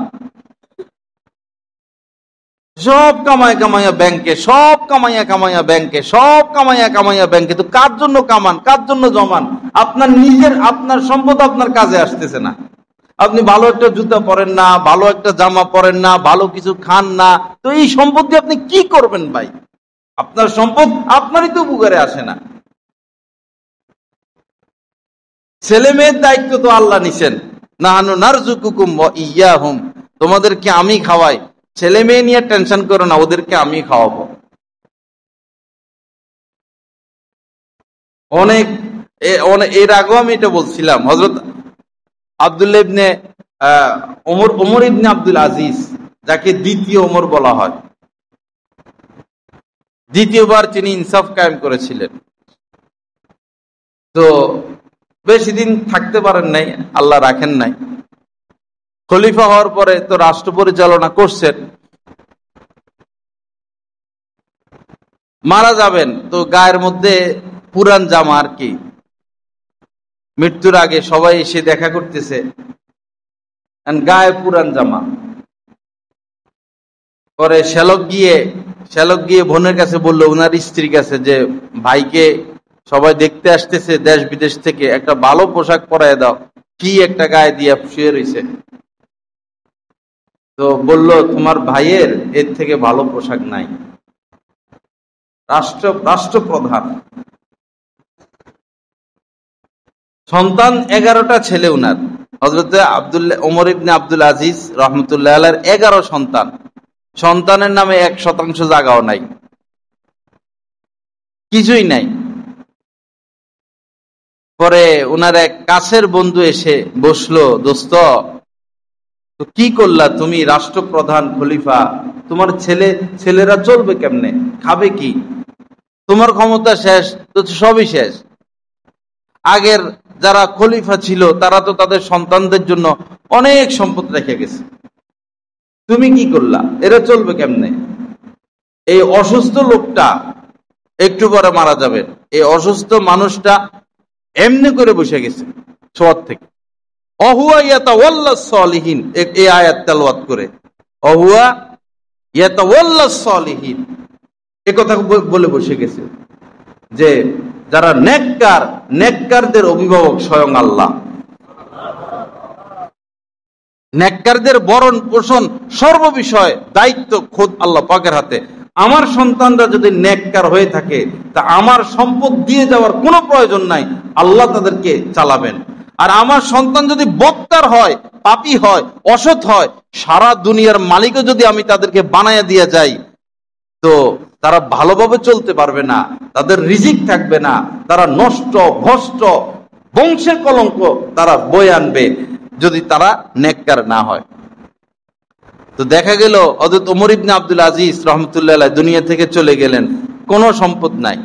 সব কামাইয়া কামাইয়া ব্যাংকে, সব কামাইয়া কামাইয়া ব্যাংকে, সব কামাইয়া কামাইয়া ব্যাংকে। তো কার জন্য কামান, কার জন্য জমান? আপনার নিজের, আপনার সম্পদ আপনার কাজে আসতেছে না। আপনি ভালো একটা জুতা পরেন না, ভালো একটা জামা পরেন না, ভালো কিছু খান না, তো এই সম্পদ দিয়ে আপনি কি করবেন ভাই? আপনার সম্পদ আপনারই তো উপকারে আসে না। ছেলে মেয়ের দায়িত্ব তো আল্লাহ নিছেন, নাহানু নারযুকুকুম ওয়া ইয়্যাহুম, তোমাদেরকে আমি খাওয়াই, ছেলে মেয়ে নিয়ে টেনশন করো না, ওদেরকে আমি খাওয়াবো। অনেক এর আগেও আমি এটা বলছিলাম, হযরত আব্দুল্লাহ ইবনে ওমর ইবনে আব্দুল আজিজ, যাকে দ্বিতীয় ওমর বলা হয়, দ্বিতীয়বার তিনি ইনসাফ কায়েম করেছিলেন। তো বেশি দিন থাকতে পারেন নাই, আল্লাহ রাখেন নাই। খলিফা হওয়ার পরে তো রাষ্ট্র পরিচালনা করছেন, মারা যাবেন তো গায়ের মধ্যে পুরান জামা আর কি, মৃত্যুর আগে সবাই এসে দেখা করতেছে, গায়ে পুরান জামা। পরে শ্যালক গিয়ে বোনের কাছে বললো, উনার স্ত্রীর কাছে, যে ভাইকে সবাই দেখতে আসতেছে দেশ বিদেশ থেকে, একটা ভালো পোশাক পরায় দাও। কি একটা গায়ে দিয়ে শুয়ে রয়েছে। তো বলল, তোমার ভাইয়ের এর থেকে ভালো পোশাক নাই। রাষ্ট্রপ্রধান, সন্তান 11টা ছেলে উনার, হযরত ওমর ইবনে আব্দুল আজিজ রহমতুল্লাহ আলাইহির 11 সন্তান, সন্তানের নামে 1% জায়গাও নাই, কিছুই নাই। পরে উনার এক কাছের বন্ধু এসে বসলো, দোস্ত তো কি করলা তুমি, রাষ্ট্রপ্রধান, খলিফা, তোমার ছেলেরা চলবে কেমনে, খাবে কি? তোমার ক্ষমতা শেষ তো, সবই শেষ। আগের যারা খলিফা ছিল তারা তো তাদের সন্তানদের জন্য অনেক সম্পদ রেখে গেছে, তুমি কি করলা, এরা চলবে কেমনে? এই অসুস্থ লোকটা একটু পরে মারা যাবে, এই অসুস্থ মানুষটা এমনি করে বসে গেছে ছোঁয়ার থেকে। অহুয়া ইয়াতাওয়াল্লাস সলিহিন, এই আয়াত তেলাওয়াত করে অহুয়া ইয়াতাওয়াল্লাস সলিহিন এ কথা বলে বসে গেছে যে যারা নেককার, নেককারদের অভিভাবক স্বয়ং আল্লাহ। নেককারদের বরণ পোষণ সর্ববিষয় দায়িত্ব খোদ আল্লাহ পাকের হাতে। আমার সন্তানরা যদি নেককার হয়ে থাকে তা আমার সম্পদ দিয়ে যাওয়ার কোনো প্রয়োজন নাই, আল্লাহ তাদেরকে চালাবেন। আর আমার সন্তান যদি বক্তার হয়, পাপী হয়, অসৎ হয়, সারা দুনিয়ার মালিকও যদি আমি তাদেরকে বানায়া দিয়ে যাই তো তারা ভালোভাবে চলতে পারবে না, তাদের রিজিক থাকবে না, তারা নষ্ট ভ্রষ্ট বংশের কলঙ্ক তারা বয়ে আনবে যদি তারা নেককার না হয়। তো দেখা গেল হযরত ওমর ইবনে আব্দুল আজিজ রাহমাতুল্লাহ আলাইহি দুনিয়া থেকে চলে গেলেন, কোনো সম্পদ নাই।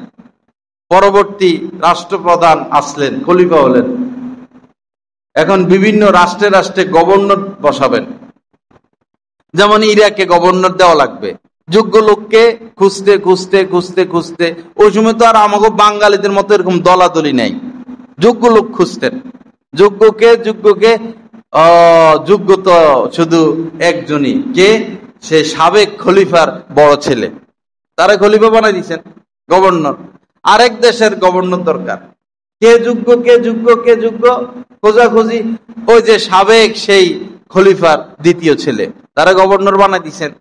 পরবর্তী রাষ্ট্রপ্রধান আসলেন, খলিফা হলেন। এখন বিভিন্ন রাষ্ট্রে রাষ্ট্রে গভর্নর বসাবেন। যেমন ইরাকে গভর্নর দেওয়া লাগবে, যোগ্য লোককে খুঁজতে খুঁজতে খুঁজতে খুঁজতে, ওই সময় তো আর আমাকে বাঙালিদের মতো এরকম দলাদলি নেই, যোগ্য লোক খুঁজতেন। যোগ্যকে যোগ্য তো শুধু একজনই, কে? সে সাবেক খলিফার বড় ছেলে, তারা খলিফা বানাই দিচ্ছেন গভর্নর। আরেক দেশের গভর্নর দরকার, কে যোগ্য কে যোগ্য কে যোগ্য, খোঁজাখুঁজি, ওই যে সাবেক সেই খলিফার দ্বিতীয় ছেলে, তারা গভর্নর বানাই দিচ্ছেন।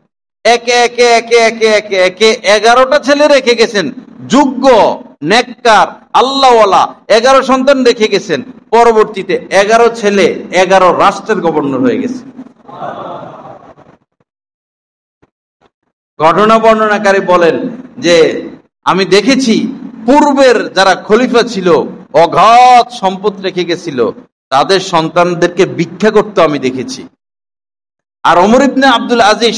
একে একে একে একে একে একে 11টা ছেলে রেখে গেছেন, যোগ্য নেককার আল্লাহওয়ালা 11 সন্তান রেখে গেছেন। পরবর্তীতে 11 ছেলে 11 রাষ্ট্রের গভর্নর হয়ে গেছে। ঘটনা বর্ণনাকারী বলেন যে আমি দেখেছি পূর্বের যারা খলিফা ছিল অগাধ সম্পদ রেখে গেছিল, তাদের সন্তানদেরকে ভিক্ষা করতে আমি দেখেছি। আর ওমর ইবনে আব্দুল আজিজ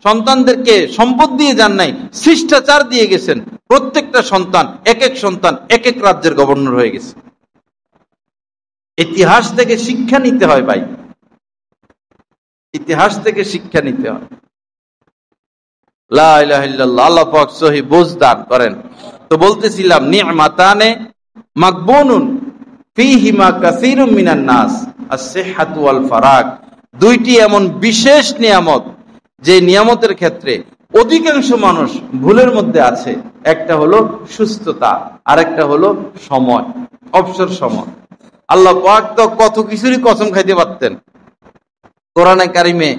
সন্তানদেরকে সম্পদ দিয়ে যান নাই, শিষ্টাচার দিয়ে গেছেন। প্রত্যেকটা সন্তান এক এক রাজ্যের গভর্নর হয়ে গেছে। ইতিহাস থেকে শিক্ষা নিতে হয় ভাই, ইতিহাস থেকে শিক্ষা নিতে হয়। লা ইলাহা ইল্লাল্লাহ, আল্লাহ পাক সহি বুঝ দান করেন। তো বলতেছিলাম নি'মাতানে মাকবুনুন ফীহিমা কাসীরুম মিনান নাস আস-সিহহাতু ওয়াল ফারাগ, দুইটি এমন বিশেষ নিয়ামত যে নিয়ামতের ক্ষেত্রে অধিকাংশ মানুষ ভুলের মধ্যে আছে। একটা হলো সুস্থতা, আর একটা হলো সময়, অবসর সময়। আল্লাহ পাক তো কত কিছুরই কসম খাইতে পারতেন, কোরআনে কারিমে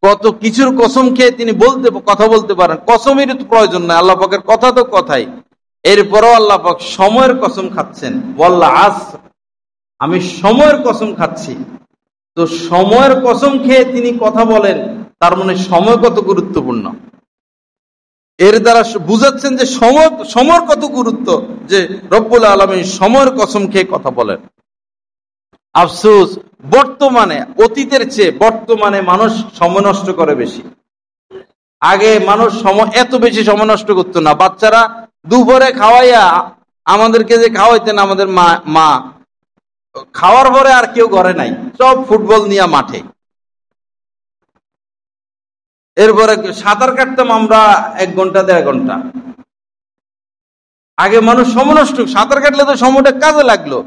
কত কিছুর কসম খেয়ে তিনি কথা বলতে পারেন, কসমের তো প্রয়োজন নাই, আল্লাহ পাকের কথা তো কথাই। এরপরও আল্লাহ পাক সময়ের কসম খাচ্ছেন, ওয়াল্লাহ আসর, আমি সময়ের কসম খাচ্ছি। তো সময়ের কসম খেয়ে তিনি কথা বলেন, তার মানে সময় কত গুরুত্বপূর্ণ। এর দ্বারা বুঝাচ্ছেন যে সময়ের কত গুরুত্ব, যে রব্বুল আলামিন সময়ের কসম খেয়ে কথা বলেন। আফসোস, বর্তমানে অতীতের চেয়ে বর্তমানে মানুষ সময় নষ্ট করে বেশি। আগে মানুষ এত বেশি সময় নষ্ট করতো না। বাচ্চারা দুপুরে খাওয়াইয়া আমাদেরকে যে খাওয়াইতেন আমাদের মা, খাওয়ার পরে আর কেউ ঘরে নাই, সব ফুটবল নিয়ে মাঠে। এরপরে সাঁতার কাটতাম আমরা 1 ঘন্টা 1.5 ঘন্টা। আগে মানুষ সময় নষ্ট, সাঁতার কাটলে তো সময়টা কাজে লাগলো,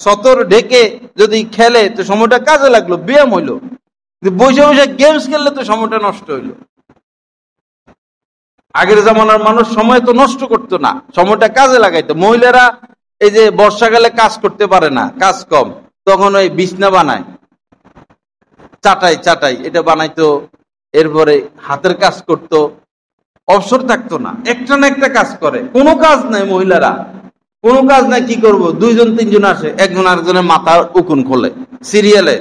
সতর ঢেকে যদি খেলে তো সময়টা কাজে লাগলো, ব্যায়াম হইলো। বসে বসে গেমস খেললে তো সময়টা নষ্ট হইলো। আগের জামানার মানুষ সময় তো নষ্ট করতো না, সময়টা কাজে লাগাইতো। মহিলারা এই যে বর্ষাকালে কাজ করতে পারে না, কাজ কম, তখন ওই বিছনা বানায়, চাটাই এটা বানাইতো। এরপরে হাতের কাজ করতো, অবসর থাকতো না, একটা না একটা কাজ করে। কোনো কাজ নাই মহিলারা, কোনো কাজ নাই। কি করব, 2-3 আসে, একজন আরেকজনের মাথার উকুন খোলে। সিরিয়ালে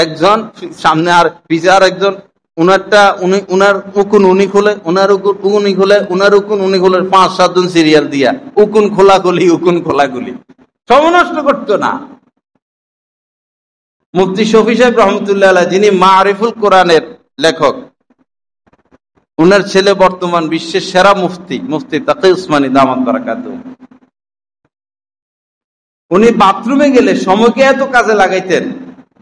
একজন সামনে আর পিছে আর একজন, উনার উকুন উনি খোলে, উনার উকুন উনি খোলে, উনার উকুন উনি খোলে, 5-7 জন সিরিয়াল দিয়া উকুন খোলাগুলি। সময় নষ্ট করতো না। মুফতি শফি সাহেব রহমতুল্লাহ আলাইহি, যিনি মারিফুল কোরআনের লেখক, উনার ছেলে বর্তমান বিশ্বের সেরা মুফতি তাকি উসমানী দামাত বারাকাতুহু। উনি বাথরুমে গেলে সময়কে এত কাজে লাগাইতেন।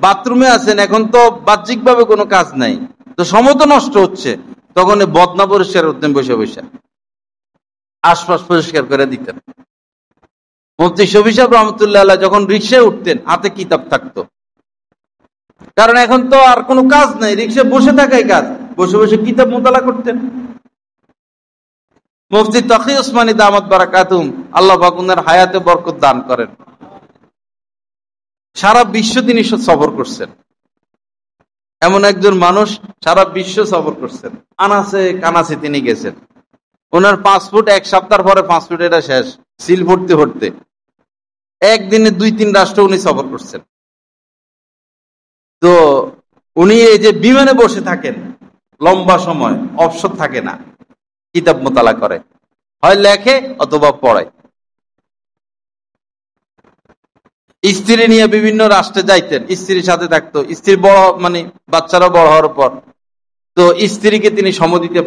বাথরুমে আছেন, এখন তো বাহ্যিকভাবে কোনো কাজ নাই, তো সময় তো নষ্ট হচ্ছে, তখন বদনা পরিষ্কার করতেন, বসে বসে আশপাশ পরিষ্কার করে দিতেন। মুফতি শফি সাহেব রহমতুল্লাহ আলাইহি যখন রিকশায় উঠতেন হাতে কিতাব থাকতো, কারণ এখন তো আর কোনো কাজ নাই, রিকশায় বসে থাকাই কাজ, বসে বসে কিতাব মোতালা করতেন। মুফতি তকি উসমানী দামাত বারাকাতুম, আল্লাহ পাক ওনার হায়াতে বরকত দান করেন, সারা বিশ্ব তিনি সফর করছেন। এমন একজন মানুষ সারা বিশ্ব সফর করছেন, আনাসে কানাসে তিনি গেছেন। ওনার পাসপোর্ট 1 সপ্তাহ পরে পাসপোর্ট এটা শেষ, সিল ভরতে ভরতে একদিনে 2-3 রাষ্ট্র উনি সফর করছেন। তো উনি এই যে বিমানে বসে থাকেন লম্বা সময়, অবসর থাকে না, কিতাব মোতালা করে, হয় লেখে অথবা পড়ে। স্ত্রী নিয়ে বিভিন্ন রাষ্ট্রে যাইতেন, স্ত্রীর সাথে থাকতো। স্ত্রী বড় মানে বাচ্চারা বড় হওয়ার পর তো স্ত্রীকে তিনি সময় দিতে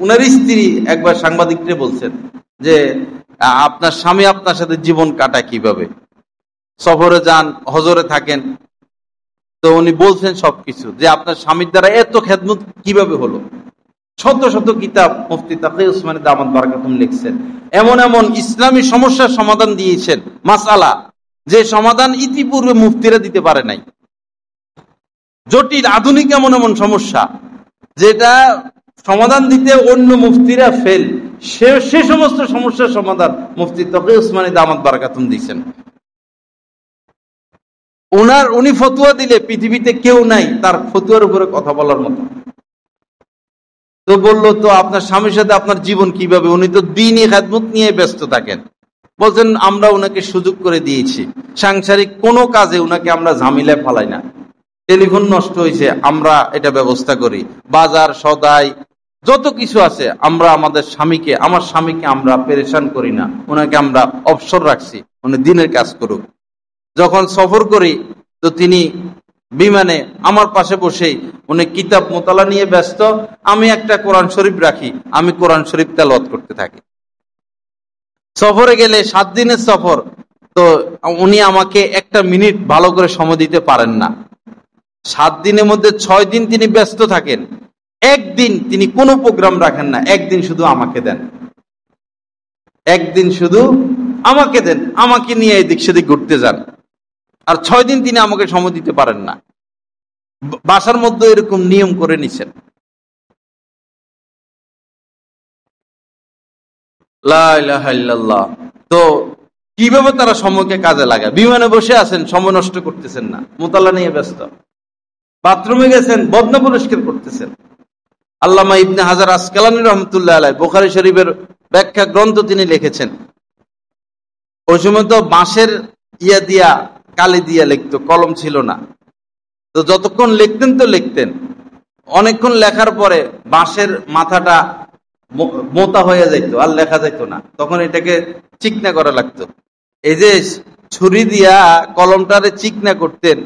উনার স্ত্রী একবার সাংবাদিককে বলছেন যে আপনার স্বামী আপনার সাথে জীবন কাটায় কিভাবে, সফরে যান, হজরে থাকেন। তো উনি বলছেন সবকিছু, যে আপনার স্বামীর দ্বারা এত খেদমত কিভাবে হলো। শত শত কিতাব মুফতি তাকি উসমানী দামাত বারাকাতুম লিখছেন, এমন এমন ইসলামী সমস্যার সমাধান দিয়েছেন, মাসআলা যে সমাধান ইতিপূর্বে মুফতিরা দিতে পারে নাই। জটিল আধুনিক এমন এমন সমস্যা যেটা সমাধান দিতে অন্য মুফতিরা ফেল, সে সমস্ত সমস্যার সমাধান মুফতি তাকি উসমানী দামাত বারাকাতুম দিয়েছেন। উনি ফতুয়া দিলে পৃথিবীতে কেউ নাই তার ফতুয়ার উপরে কথা বলার মতো। তো বললো, তো আপনার স্বামীর সাথে আপনার জীবন কিভাবে? উনি তো দ্বীনি খেদমত নিয়ে ব্যস্ত থাকেন। বলছেন আমরা উনাকে সুযোগ করে দিয়েছি, সাংসারিক কোনো কাজে উনাকে আমরা ঝামেলায় ফালাই না। টেলিফোন নষ্ট হয়েছে আমরা এটা ব্যবস্থা করি, বাজার সদাই যত কিছু আছে আমরা আমার স্বামীকে আমরা পেরেশান করি না, ওনাকে আমরা অবসর রাখছি, উনি দিনের কাজ করুক। যখন সফর করি তো তিনি বিমানে আমার পাশে বসেই উনি কিতাব মোতালা নিয়ে ব্যস্ত, আমি একটা কোরআন শরীফ রাখি, আমি কোরআন শরীফ তেলাওয়াত করতে থাকি। সফরে গেলে 7 দিনের সফর, তো উনি আমাকে 1 মিনিট ভালো করে সময় দিতে পারেন না। 7 দিনের মধ্যে 6 দিন তিনি ব্যস্ত থাকেন, একদিন তিনি কোনো প্রোগ্রাম রাখেন না, একদিন শুধু আমাকে দেন, একদিন শুধু আমাকে দেন, আমাকে নিয়ে এদিক সেদিক ঘুরতে যান। আর 6 দিন তিনি আমাকে সময় দিতে পারেন না। বাসার মধ্যে এরকম নিয়ম করে নিছেন। লা ইলাহা ইল্লাল্লাহ। তো কিভাবে তারা সময়কে কাজে লাগায়? বিমানে বসে আছেন, সময় নষ্ট করতেছেন না, মোতালা নিয়ে ব্যস্ত। বাথরুমে গেছেন, বদনা পরিষ্কার করতেছেন। আল্লামা ইবনে হাজার আসকালানী রহমতুল্লাহ আলাইহি বুখারী শরীফের ব্যাখ্যা গ্রন্থ তিনি লিখেছেন। ওই সময় তো বাঁশের দিয়া কালি দিয়া লিখতো, কলম ছিল না। তো যতক্ষণ লিখতেন তো লিখতেন, অনেকক্ষণ লেখার পরে বাঁশের মাথাটা মোটা হয়ে যাইতো, আর লেখা যাইতো না, তখন এটাকে চিকনা করা লাগতো। এই যে ছুরি দিয়া কলমটারে চিকনা করতেন,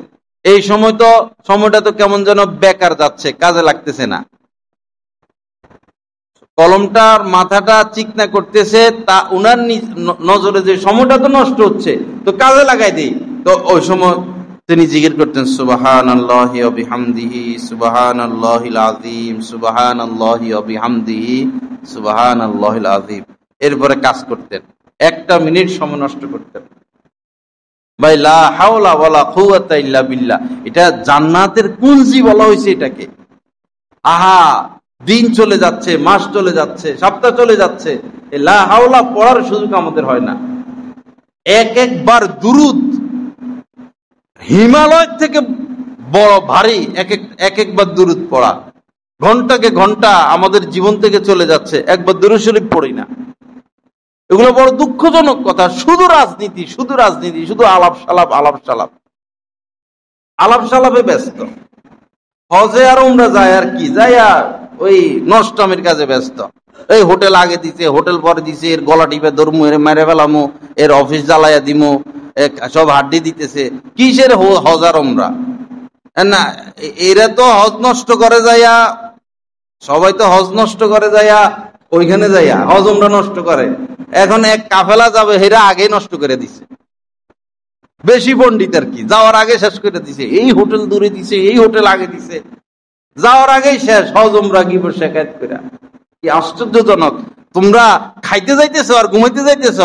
এই সময়টা তো কেমন যেন বেকার যাচ্ছে, কাজে লাগতেছে না। কলমটার মাথাটা চিকনা করতেছে, তা উনার নজরে যে সময়টা তো নষ্ট হচ্ছে, তো কাজে লাগাই দিই। তো ওই সময় তিনি জিকির করতেন সুবহানাল্লাহি ওয়া বিহামদিহি সুবহানাল্লাহিল আযীম সুবহানাল্লাহি ওয়া বিহামদিহি সুবহানাল্লাহিল আযীম। এরপরে কাজ করতেন, 1 মিনিট সময় নষ্ট করতেন। ভাই লা হাওলা ওয়ালা কুওয়াতা ইল্লা বিল্লাহ, এটা জান্নাতের কুনজি বলা হয়েছে এটাকে। আহা, দিন চলে যাচ্ছে, মাস চলে যাচ্ছে, সপ্তাহ চলে যাচ্ছে, লা হাওলা পড়ার সুযোগ আমাদের হয় না। একবার দুরুদ হিমালয় থেকে বড় ভারী, একবার দুরুদ পড়া, ঘন্টাকে ঘন্টা আমাদের জীবন থেকে চলে যাচ্ছে, একবার দুরুদ শরীফ পড়ি না। এগুলো বড় দুঃখজনক কথা। শুধু রাজনীতি, শুধু আলাপ সালাপে ব্যস্ত। হজে আর উমরা যায় আর কি, যায় আর ওই নষ্টামের কাজে ব্যস্ত। এই হোটেল আগে দিছে, হোটেল পরে দিছে, এর গলা টিপে ধরমু, এর মেরে ফেলামু, এর অফিস জ্বালাইয়া দিমু, সব হাড্ডি দিতেছে। কিসের হজ আর উমরা না? এরা তো হজ নষ্ট করে যাইয়া, সবাই তো হজ নষ্ট করে যাইয়া ওইখানে যাইয়া হজ উমরা নষ্ট করে। এখন এক কাফেলা যাবে, হেরা আগে নষ্ট করে দিছে। বেশি পণ্ডিত আর কি, যাওয়ার আগে শেষ করে দিছে। এই হোটেল দূরে দিছে, এই হোটেল আগে দিছে, যাওয়ার আগেই শেষ। হজ উমরা কি শেখায়ত করে, কি আশ্চর্যজনক। তোমরা খাইতে যাইতেছ আর ঘুমাইতে যাইতেছ,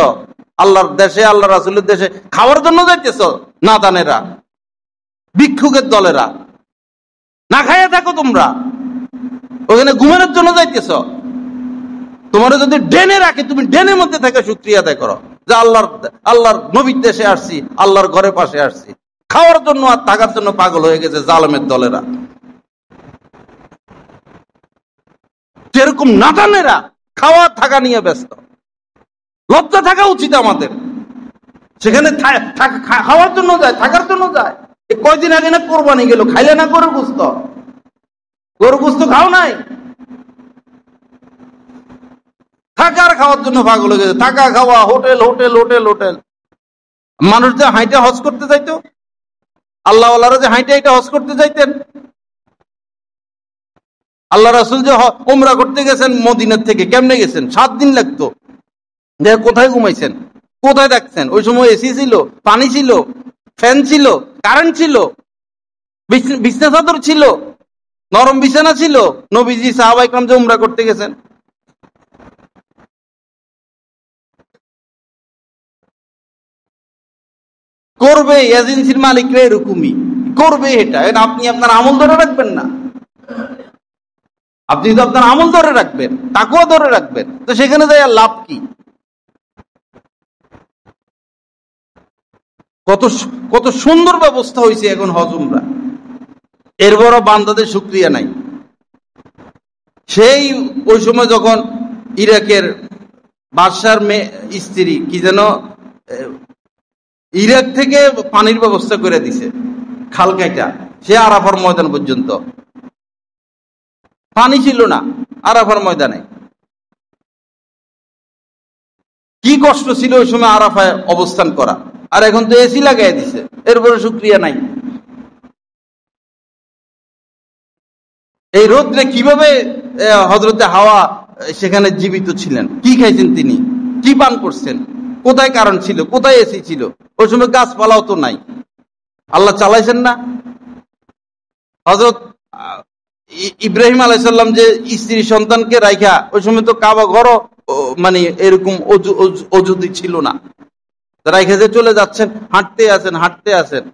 আল্লাহর দেশে, আল্লাহ রাসূলের দেশে খাওয়ার জন্য যাইতেছ? নাদানেরা, ভিক্ষুকের দলেরা, না খাইয়া থাকো তোমরা, ওখানে ঘুমানোর জন্য যাইতেছ? তোমার যদি ডেনে রাখে, তুমি ডেনের মধ্যে থেকে শুকরিয়া আদায় করো যে আল্লাহর নবীর দেশে আসছি, আল্লাহর ঘরের পাশে আসছি। খাওয়ার জন্য আর থাকার জন্য পাগল হয়ে গেছে জালেমের দলেরা। যেরকম নাদানেরা খাওয়া থাকা নিয়ে ব্যস্ত। লজ্জা থাকা উচিত আমাদের। সেখানে খাওয়ার জন্য যায়, থাকার জন্য যায়। কয়দিন আগে না কোরবানি গেল, খাইলে না গরুর গোস্ত? গরুর গোস্ত খাও নাই? থাকার খাওয়ার জন্য পাগল হয়ে গেছে। থাকা খাওয়া, হোটেল হোটেল হোটেল হোটেল। মানুষ যে হাইটে হজ করতে যাইতো, আল্লাহ ওয়ালারা যে হাইটে এটা হজ করতে যাইতেন, আল্লাহ রাসূল যে উমরা করতে গেছেন মদিনার থেকে, কেমনে গেছেন? 7 দিন লাগতো। কোথায় ঘুমাইছেন, কোথায় থাকছেন? ওই সময় এসি ছিল, পানি ছিল, ফ্যান ছিল, কারেন্ট ছিল, বিছনা চাদর ছিল, নরম বিছানা ছিল। নবীজি সাহাবায়ে কেরাম যে উমরা করতে গেছেন, করবে এজেন্সির মালিকরা এরকমই করবে। এটা আপনি আপনার আমল ধরে রাখবেন না। আপনি তো আপনার আমল ধরে রাখবেন, তাকওয়া ধরে রাখবেন, তো সেখানে যাই আর লাভ কি? কত সুন্দর ব্যবস্থা হয়েছে এখন হজ উমরা। এর বড় বান্দাদের শুকরিয়া নাই। সেই ওই সময় যখন ইরাকের বাদশার মেয়ে স্ত্রী কি যেন ইরাক থেকে পানির ব্যবস্থা করে দিছে, খাল কাইটা, সে আরাফার ময়দান পর্যন্ত পানি ছিল না। আরাফার ময়দানে কি কষ্ট ছিল ওই সময় আরাফায় অবস্থান করা, আর এখন তো এসি লাগাই দিছে, এরপরে শুকরিয়া নাই। এই রোদ্রে কিভাবে হযরতে হাওয়া সেখানে জীবিত ছিলেন? কি খাইছেন তিনি, কি পান করছেন, কোথায় কারণ ছিল, কোথায় এসি ছিল? ওই সময় গাছপালাও তো নাই, আল্লাহ চালাইছেন না? হযরত ইব্রাহিম আলাইহিস সালাম যে স্ত্রী সন্তানকে রাইখা, ওই সময় তো কাবা ঘরও মানে এরকম অজুদি ছিল না, রাইখা যে চলে যাচ্ছেন, হাঁটতে আছেন।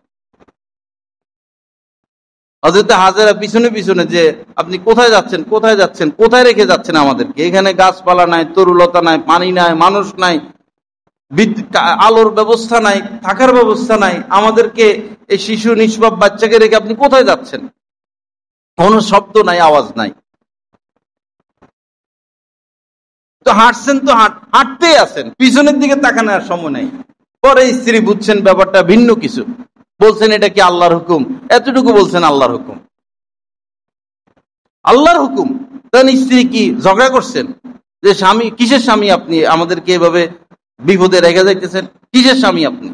হযরতে হাজেরা পিছনে পিছনে যে আপনি কোথায় যাচ্ছেন, কোথায় রেখে যাচ্ছেন আমাদেরকে? এখানে গাছপালা নাই, তরুলতা নাই, পানি নাই, মানুষ নাই, আলোর ব্যবস্থা নাই, থাকার ব্যবস্থা নাই, আমাদেরকে এই শিশু নিষ্পাপ বাচ্চাকে রেখে আপনি কোথায় যাচ্ছেন? কোনো শব্দ নাই, আওয়াজ নাই। তো হাঁটছেন, তো হাঁটতে আছেন, পিছনের দিকে তাকানোর সময় নাই। পরে স্ত্রী বুঝছেন ব্যাপারটা ভিন্ন কিছু, বলছেন এটা কি আল্লাহর হুকুম? এতটুকু বলছেন আল্লাহর হুকুম, আল্লাহর হুকুম। তখন স্ত্রী কি ঝগড়া করছেন যে স্বামী, কিসের স্বামী আপনি, আমাদেরকে এভাবে বিপদে রেখে যাইতেছেন? কিসের স্বামী আপনি?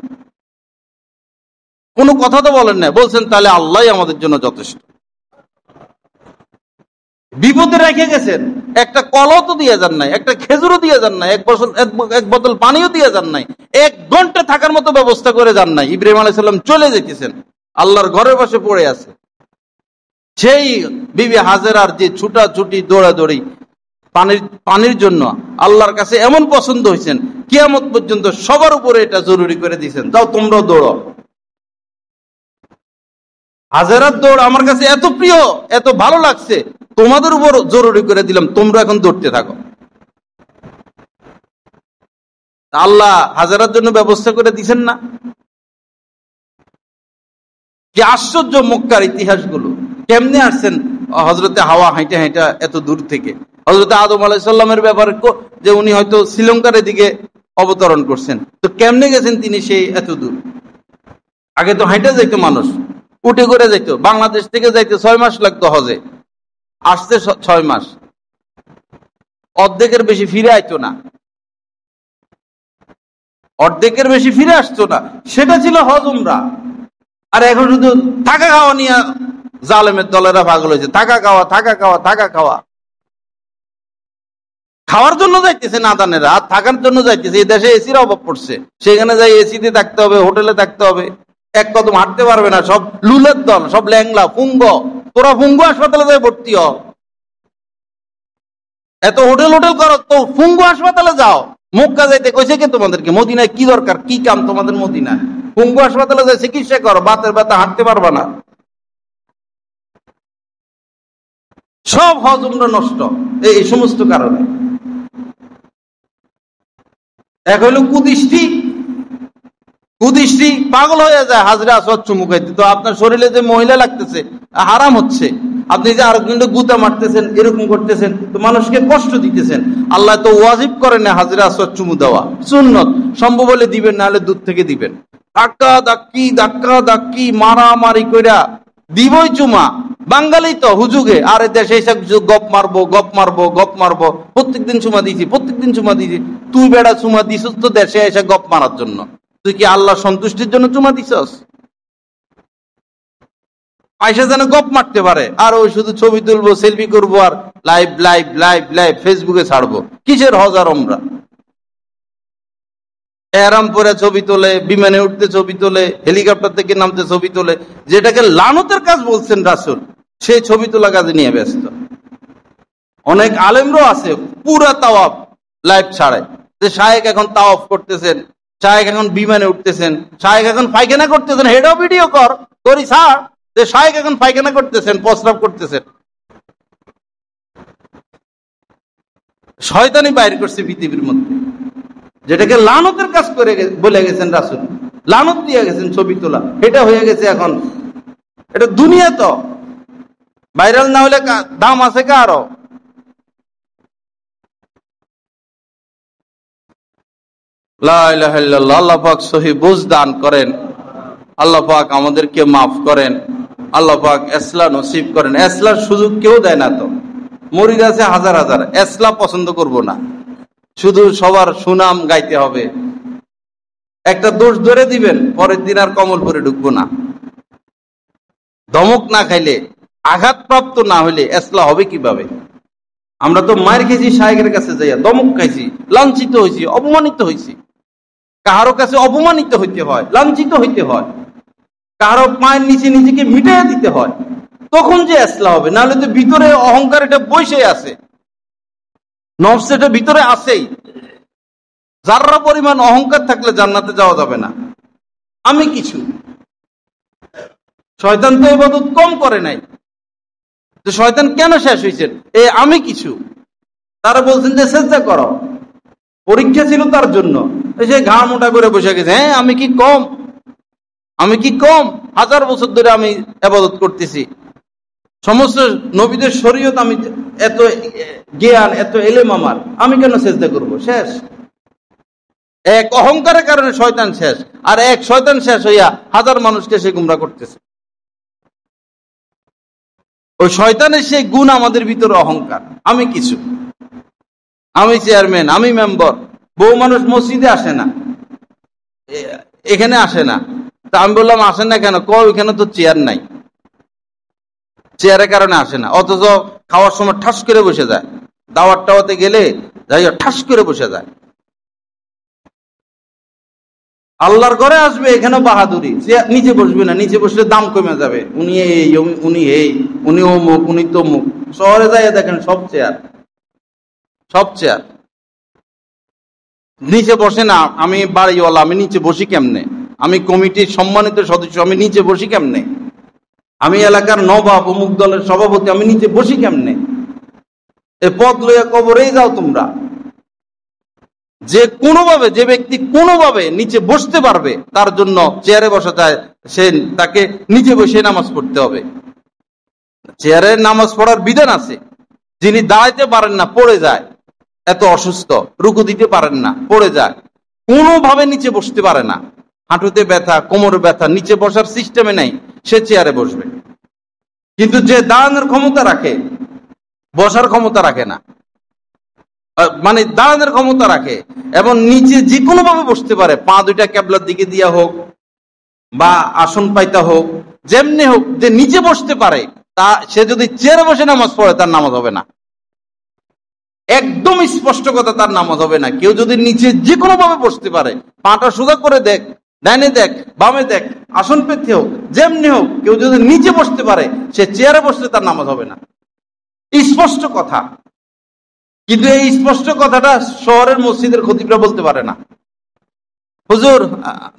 কোনো কথা তো বলেন না, বলছেন তাহলে আল্লাহই আমাদের জন্য যথেষ্ট। বিপদে রেখে গেছেন, একটা কলও তো দিয়ে যান নাই, একটা খেজুরও দিয়ে যান নাই, এক বোতল পানিও দিয়ে যান নাই, 1 ঘন্টা থাকার মতো ব্যবস্থা করে যান নাই। ইব্রাহিম আলাইহিস সালাম চলে যেতেছেন, আল্লাহর ঘরের পাশে পড়ে আছে। সেই বিবি হাজেরার যে ছুটাছুটি দৌড়াদৌড়ি পানির জন্য আল্লাহর কাছে এমন পছন্দ হয়েছেন, কিয়ামত পর্যন্ত সবার উপরে এটা জরুরি করে দিয়েছেন, যাও তোমরাও দৌড়ো। হাজেরার দৌড় আমার কাছে এত প্রিয়, এত ভালো লাগছে, তোমাদের উপর জরুরি করে দিলাম, তোমরা এখন দৌড়তে থাকো। আল্লাহ হাজেরার জন্য ব্যবস্থা করে দিছেন না? কি আশ্চর্য মক্কার ইতিহাসগুলো! কেমনে আসছেন হযরতে হাওয়া হাইটা হাইটা এত দূর থেকে? হযরতে আদম আলাইহিস সালামের ব্যাপারে যে উনি হয়তো শ্রীলঙ্কার দিকে অবতরণ করছেন, তো কেমনে গেছেন তিনি সেই এত দূর? আগে তো হাইটা যাইতো মানুষ, উঠে করে যাইতো। বাংলাদেশ থেকে যাইতে 6 মাস লাগতো হজে, আসতে 6 মাস, অর্ধেকের বেশি ফিরে আইতো না, অর্ধেকের বেশি ফিরে আসতো না। সেটা ছিল হজ উমরা। আর এখন শুধু থাকা খাওয়া নিয়ে জালেমের দলেরা পাগল হয়েছে, থাকা খাওয়া। খাওয়ার জন্য যাইতেছে নাদানেরা, আর থাকার জন্য যাইতেছে। এই দেশে এসির অভাব পড়ছে, সেখানে যাই এসিতে থাকতে হবে, হোটেলে থাকতে হবে, এক কদম হাঁটতে পারবে না। সব লুলের দল, সব ল্যাংলা ফুঙ্গ। তোরা ফুঙ্গ হাসপাতালে যাই ভর্তি হও, এত হোটেল করো তো ফুঙ্গ হাসপাতালে যাও। মক্কা যাইতে কইছে কে তোমাদেরকে? মদিনায় কি দরকার, কি কাম তোমাদের মদিনায়? পঙ্গু হাসপাতালে যায় চিকিৎসা করো, বাতের ব্যথা, হাঁটতে পারবা না। সব হজ উমরা নষ্ট এই সমস্ত কারণে। এক হইল কুদৃষ্টি, কুদৃষ্টি পাগল হয়ে যায় হাজরে আসওয়াদ চুমু খাইতে। তো আপনার শরীরে যে মহিলা লাগতেছে হারাম হচ্ছে, আপনি যে আরেকজনকে গুতা মারতেছেন, এরকম করতেছেন, তো মানুষকে কষ্ট দিতেছেন। আল্লাহ তো ওয়াজিব করেন না হাজরে আসওয়াদ চুমু দেওয়া, সুন্নত। সম্ভব হলে দিবেন, না হলে দূর থেকে দিবেন। ধাক্কা ধাক্কি, ধাক্কা ধাক্কি, মারামারি কইরা দিবই চুমা। বাঙালি তো হুজুগে, আর দেশে এসে গপ মারবো, গপ মারবো, গপ মারবো। প্রত্যেকদিন চুমা দিয়েছি, প্রত্যেকদিন চুমা দিয়েছি। তুই বেড়া চুমা দিছিস তো দেশে এসে গপ মারার জন্য। তুই কি আল্লাহ সন্তুষ্টির জন্য চুমা দিছস? আয়সা যেন গপ মারতে পারে, আর ওই শুধু ছবি তুলবো, সেলফি করবো, আর লাইভ লাইভ লাইভ লাইভ ফেসবুকে ছাড়বো। কিসের হজ আর ওমরা? এহরাম পরে ছবি তোলে, বিমানে উঠতে ছবি তোলে, হেলিকপ্টার থেকে নামতে ছবি তোলে। যেটাকে লানতের কাজ বলছেন রাসূল, সেই ছবি তোলা কাজে নিয়ে ব্যস্ত। অনেক আলেমরাও আছে পুরা তাওয়াফ লাইভ ছাড়ে, যে শায়েখ এখন তাওয়াফ করতেছেন, শায়েখ এখন বিমানে উঠতেছেন, শায়েখ এখন পায়খানা করতেছেন, হেডাও ভিডিও কর, করি ছাড় যে শায়েখ এখন পায়খানা করতেছেন, প্রস্রাব করতেছেন। শয়তানি বাইর করছে পৃথিবীর মধ্যে, যেটাকে লানতের কাজ করে বলে গেছেন রাসূল, লানত দিয়ে গেছেন ছবি তোলা। এটা হয়ে গেছে এখন, এটা দুনিয়া। তো ভাইরাল না হলে দাম আছে কারো? লা ইলাহা ইল্লাল্লাহ। আল্লাহ পাক সহি বুঝ দান করেন, আল্লাহ পাক আমাদেরকে মাফ করেন, আল্লাহ পাক এসলা নসিব করেন। এসলার সুযোগ কেউ দেয় না। তো মরিদ আছে হাজার হাজার, এসলা পছন্দ করব না, শুধু সবার সুনাম গাইতে হবে। একটা দোষ ধরে দিবেন, পরের দিন আর কমলপুরে ঢুকবো না। ধমক না খাইলে, আঘাতপ্রাপ্ত না হইলে এসলা হবে কিভাবে? আমরা তো মায়ের খেয়েছি শায়েখের কাছে যাইয়া, ধমক খাইছি, লাঞ্ছিত হয়েছি, অপমানিত হয়েছি। কারো কাছে অপমানিত হইতে হয়, লাঞ্ছিত হইতে হয়, কারো পায়ের নিচে নিজেকে মিটাইয়া দিতে হয়, তখন যে এসলা হবে। নাহলে তো ভিতরে অহংকার এটা বসে আছে, নফস এটা ভিতরে আছেই। যারা পরিমাণ অহংকার থাকলে জান্নাতে যাওয়া যাবে না। আমি কিছু, শয়তান তো ইবাদত কম করে নাই, তো শয়তান কেন শেষ হয়েছে? আমি কিছু। তারা বলছেন যে চেষ্টা করো, পরীক্ষা ছিল তার জন্য, সে ঘাম মোটা করে বসে গেছে। হ্যাঁ, আমি কি কম? আমি কি কম? 1000 বছর ধরে আমি ইবাদত করতেছি, সমস্ত নবীদের শরীয়ত আমি, এত জ্ঞান, এত এলেম আমার, আমি কেন সেজদা করব? শেষ। এক অহংকারের কারণে শয়তান শেষ, আর এক শয়তান শেষ হইয়া হাজার মানুষকে সে গুমরা করতেছে। ওই শয়তানের সেই গুণ আমাদের ভিতরে অহংকার। আমি কিছু, আমি চেয়ারম্যান, আমি মেম্বার। বহু মানুষ মসজিদে আসে না, এখানে আসে না। তা আমি বললাম আসেন না কেন? ওইখানে তো চেয়ার নাই, চেয়ারের কারণে আসে না। অথচ খাওয়ার সময় ঠাস করে বসে যায়, দাওয়াত টাওয়াতে গেলে যাই ঠাস করে বসে যায়। আল্লাহর ঘরে আসবে, এখানে বাহাদুরি, নিচে বসবে না, নিচে বসলে দাম কমে যাবে। উনি এই, উনি এই, উনি অমুক, উনি তমুক। শহরে যাইয়া দেখেন সব চেয়ার, সব চেয়ার। নিচে বসে না। আমি বাড়িওয়ালা, আমি নিচে বসি কেমনে? আমি কমিটির সম্মানিত সদস্য, আমি নিচে বসি কেমনে? আমি এলাকার নবাব, অমুক দলের সভাপতি, আমি নিচে বসি কেমনে? এ পদ লইয়া কবরেই যাও তোমরা। যে কোনোভাবে, যে ব্যক্তি কোনোভাবে নিচে বসতে পারবে, তার জন্য চেয়ারে বসা যায়, সে তাকে নিচে বসে নামাজ পড়তে হবে। চেয়ারে নামাজ পড়ার বিধান আছে। যিনি দাঁড়াইতে পারেন না, পড়ে যায়, এত অসুস্থ, রুকু দিতে পারেন না, পড়ে যায়, কোনোভাবে নিচে বসতে পারে না, হাঁটুতে ব্যথা, কোমরে ব্যথা, নিচে বসার সিস্টেমে নাই, সে চেয়ারে বসবে। কিন্তু যে দাঁড়ানোর ক্ষমতা রাখে, বসার ক্ষমতা রাখে না, মানে দাঁড়ানোর ক্ষমতা রাখে এবং নিচে যে কোনো ভাবে বসতে পারে, পা দুইটা কেবলার দিকে দিয়া হোক বা আসন পাইতা হোক, যেমনি হোক, যে নিচে বসতে পারে, তা সে যদি চেয়ারে বসে নামাজ পড়ে, তার নামাজ হবে না। একদম স্পষ্ট কথা, তার নামাজ হবে না। কেউ যদি নিচে যে কোনো ভাবে বসতে পারে, পাটা সোজা করে দেখ, ডাইনে দেখ, বামে দেখ, আসন পেতে হোক, যেমনি হোক, কেউ যদি নিচে বসতে পারে, সে চেয়ারে বসলে তার নামাজ হবে না। স্পষ্ট কথা। কিন্তু এই স্পষ্ট কথাটা শহরের মসজিদের খতিবরা বলতে পারে না। হুজুর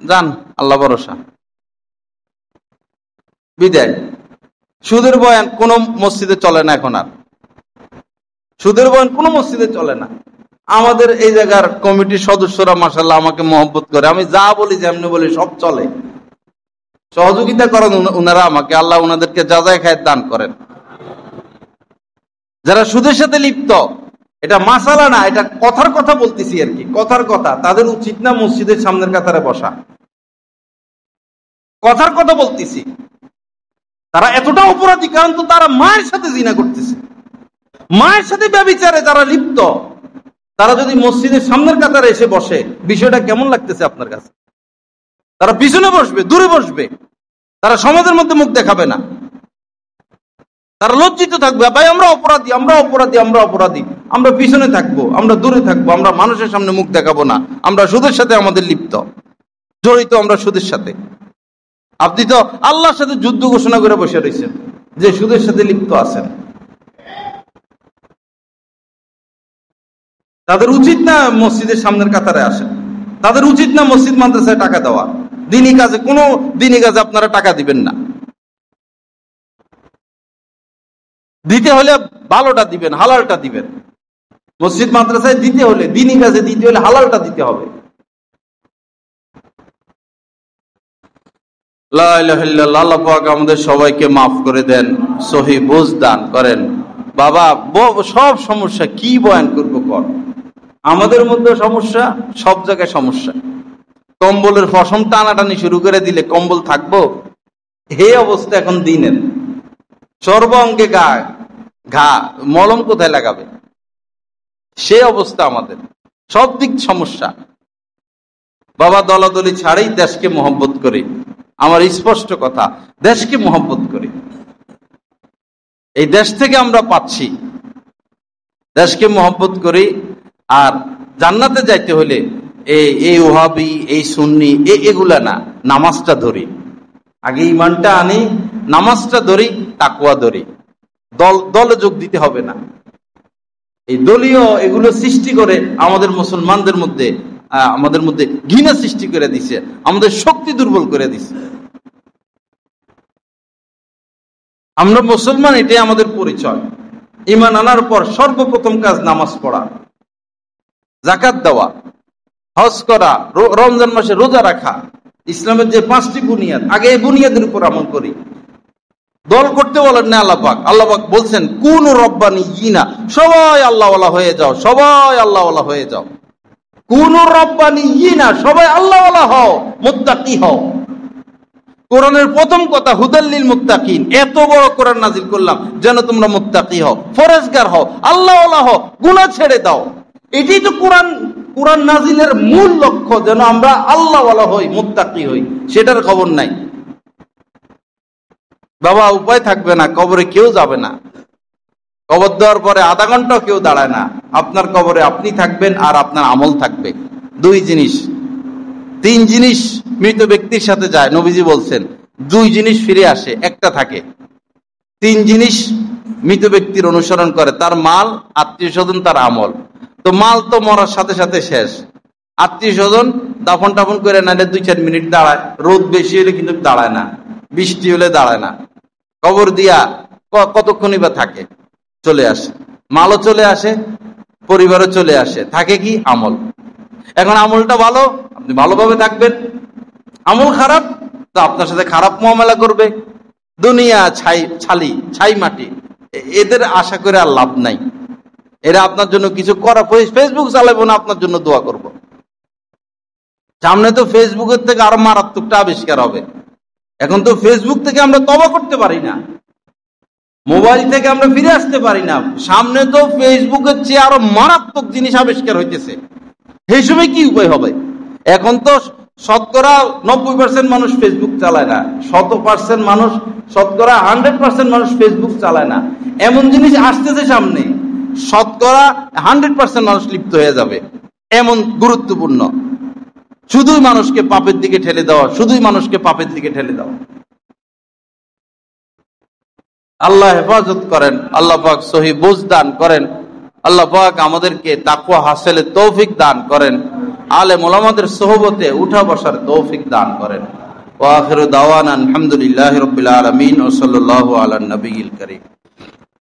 যান, আল্লাহ ভরসা, বিদায়। সুদের বয়ান কোন মসজিদে চলে না এখন আর, সুদের বয়ান কোন মসজিদে চলে না। আমাদের এই জায়গার কমিটির সদস্যরা মাশাআল্লাহ আমাকে মহব্বত করে, আমি যা বলি যেমনি বলি সব চলে, সহযোগিতা করেন উনারা আমাকে, আল্লাহ উনাদেরকে যাজায় খায়ের দান করেন। যারা সুদের সাথে লিপ্ত, এটা মাসালা না, এটা কথার কথা বলতেছি আর কি, কথার কথা, তাদের উচিত না মসজিদের সামনের কাতারে বসা, কথার কথা বলতেছি। তারা এতটা অপরাধী, কারণ তো তারা মায়ের সাথে জিনা করতেছে, মায়ের সাথে ব্যভিচারে যারা লিপ্ত, তারা যদি মসজিদের সামনের কাতারে এসে বসে, বিষয়টা কেমন লাগতেছে আপনার কাছে? তারা পিছনে বসবে, দূরে বসবে, তারা সমাজের মধ্যে মুখ দেখাবে না, তারা লজ্জিত থাকবে, ভাই আমরা অপরাধী, আমরা অপরাধী, আমরা অপরাধী, আমরা পিছনে থাকবো, আমরা দূরে থাকবো, আমরা মানুষের সামনে মুখ দেখাবো না, আমরা সুদের সাথে আমাদের লিপ্ত, জড়িত আমরা সুদের সাথে। আপনি তো আল্লাহর সাথে যুদ্ধ ঘোষণা করে বসে রয়েছেন যে সুদের সাথে লিপ্ত আছেন। তাদের উচিত না মসজিদের সামনের কাতারে আসেন, তাদের উচিত না মসজিদ মাদ্রাসায় টাকা দেওয়া, দিনী কাজে, কোনো দিনী কাজে আপনারা টাকা দিবেন না, দিতে হলে ভালোটা দিবেন, হালালটা দিবেন। মসজিদ মাদ্রাসায় দিতে হলে, দিনী কাজে দিতে হলে হালালটা দিতে হবে। লা ইলাহা ইল্লাল্লাহ। আল্লাহ পাক আমাদের সবাইকে মাফ করে দেন, সহি বুঝ দান করেন। বাবা সব সমস্যা কি বয়ান করবো কর, আমাদের মধ্যে সমস্যা, সব জায়গায় সমস্যা। কম্বলের ফসম টানাটানি শুরু করে দিলে কম্বল থাকবো, হে অবস্থা এখন দিনের। সর্ব অঙ্গে ঘা, মলম কোথায় লাগাবে, সে অবস্থা আমাদের, সব দিক সমস্যা। বাবা দলাদলি ছাড়াই দেশকে মহব্বত করি, আমার স্পষ্ট কথা, দেশকে মহব্বত করি। এই দেশ থেকে আমরা পাচ্ছি, দেশকে মহব্বত করি। আর জান্নাতে যাইতে হলে এই ওহাবি, এই সুন্নি, এগুলা না, নামাজটা ধরি আগে, ইমানটা আনি, নামাজটা ধরি, তাকওয়া ধরি। দলে যোগ দিতে হবে না। এই দলীয় এগুলো সৃষ্টি করে আমাদের মুসলমানদের মধ্যে, আমাদের মধ্যে ঘৃণা সৃষ্টি করে দিছে, আমাদের শক্তি দুর্বল করে দিছে। আমরা মুসলমান, এটাই আমাদের পরিচয়। ঈমান আনার পর সর্বপ্রথম কাজ নামাজ পড়া, যাকাত দেওয়া, হজ করা, রমজান মাসে রোজা রাখা, ইসলামের যে 5টি বুনিয়াদ, আগে এই বুনিয়াদের উপর আমল করি। দল করতে বলেন না আল্লাহ পাক, আল্লাহ পাক বলছেন কুনু রব্বানিয়িনা, সবাই আল্লাহওয়ালা হয়ে যাও, সবাই আল্লাহওয়ালা হয়ে যাও। কুনু রব্বানিয়িনা, সবাই আল্লাহওয়ালা হও, মুত্তাকি হও। কোরআনের প্রথম কথা হুদাল্লিল মুত্তাকিন, এত বড় কোরআন নাজিল করলাম যেন তোমরা মুত্তাকি হও, ফরেজগার হও, আল্লাহওয়ালা হও, গুনাহ ছেড়ে দাও। এটাই তো কোরআন নাজিলের মূল লক্ষ্য, যেন আমরা আল্লাহওয়ালা হই, মুত্তাকি হই। সেটার খবর নাই। বাবা উপায় থাকবে না, কবরে কেউ যাবে না, কবর দেওয়ার পরে আধা ঘন্টাও কেউ দাঁড়ায় না। আপনার কবরে আপনি থাকবেন আর আপনার আমল থাকবে। 2 জিনিস, 3 জিনিস মৃত ব্যক্তির সাথে যায়, নবীজি বলছেন 2 জিনিস ফিরে আসে, একটা থাকে। 3 জিনিস মৃত ব্যক্তির অনুসরণ করে, তার মাল, আত্মীয় স্বজন, তার আমল। তো মাল তো মরার সাথে সাথে শেষ, আত্মীয় স্বজন দাফন টাফন করে নাইলে 2-4 মিনিট দাঁড়ায়, রোদ বেশি হলে কিন্তু দাঁড়ায় না, বৃষ্টি হলে দাঁড়ায় না, কবর দিয়া কতক্ষণই বা থাকে, চলে আসে, মালও চলে আসে, পরিবারও চলে আসে, থাকে কি আমল। এখন আমলটা ভালো, আপনি ভালোভাবে থাকবেন, আমল খারাপ তো আপনার সাথে খারাপ মুআমালা করবে। দুনিয়া ছাই মাটি, এদের আশা করে আর লাভ নাই। এরা আপনার জন্য কিছু করা, ফেসবুক চালাবো না, আপনার জন্য দোয়া করব। সামনে তো ফেসবুকের থেকে আরো মারাত্মকটা আবিষ্কার হবে। এখন তো ফেসবুক থেকে আমরা তওবা করতে পারি না, মোবাইল থেকে আমরা ফিরে আসতে পারি না, সামনে তো ফেসবুকের চেয়ে আরো মারাত্মক জিনিস আবিষ্কার হইতেছে। সেই সময় কি উপায় হবে? এখন তো শতকরা 90% মানুষ ফেসবুক চালায় না, 100% মানুষ, শতকরা 100% মানুষ ফেসবুক চালায় না। এমন জিনিস আসতেছে সামনে, শতকরা 100% মানুষ লিপ্ত হয়ে যাবে, এমন গুরুত্বপূর্ণ। শুধুই মানুষকে পাপের দিকে ঠেলে দেওয়া, শুধুই মানুষকে পাপের দিকে ঠেলে দেওয়া। আল্লাহ হেফাজত করেন, আল্লাহ পাক সহি বুঝ দান করেন। আল্লাহ পাক আমাদেরকে তাকওয়া হাসিলের তৌফিক দান করেন, আলেম ওলামাদের সোহবতে উঠা বসার তৌফিক দান করেন। ওয়া আখিরু দাওয়ানা আলহামদুলিল্লাহি রাব্বিল আলামিন ওয়া সাল্লাল্লাহু আলা নবিয়িল কারীম।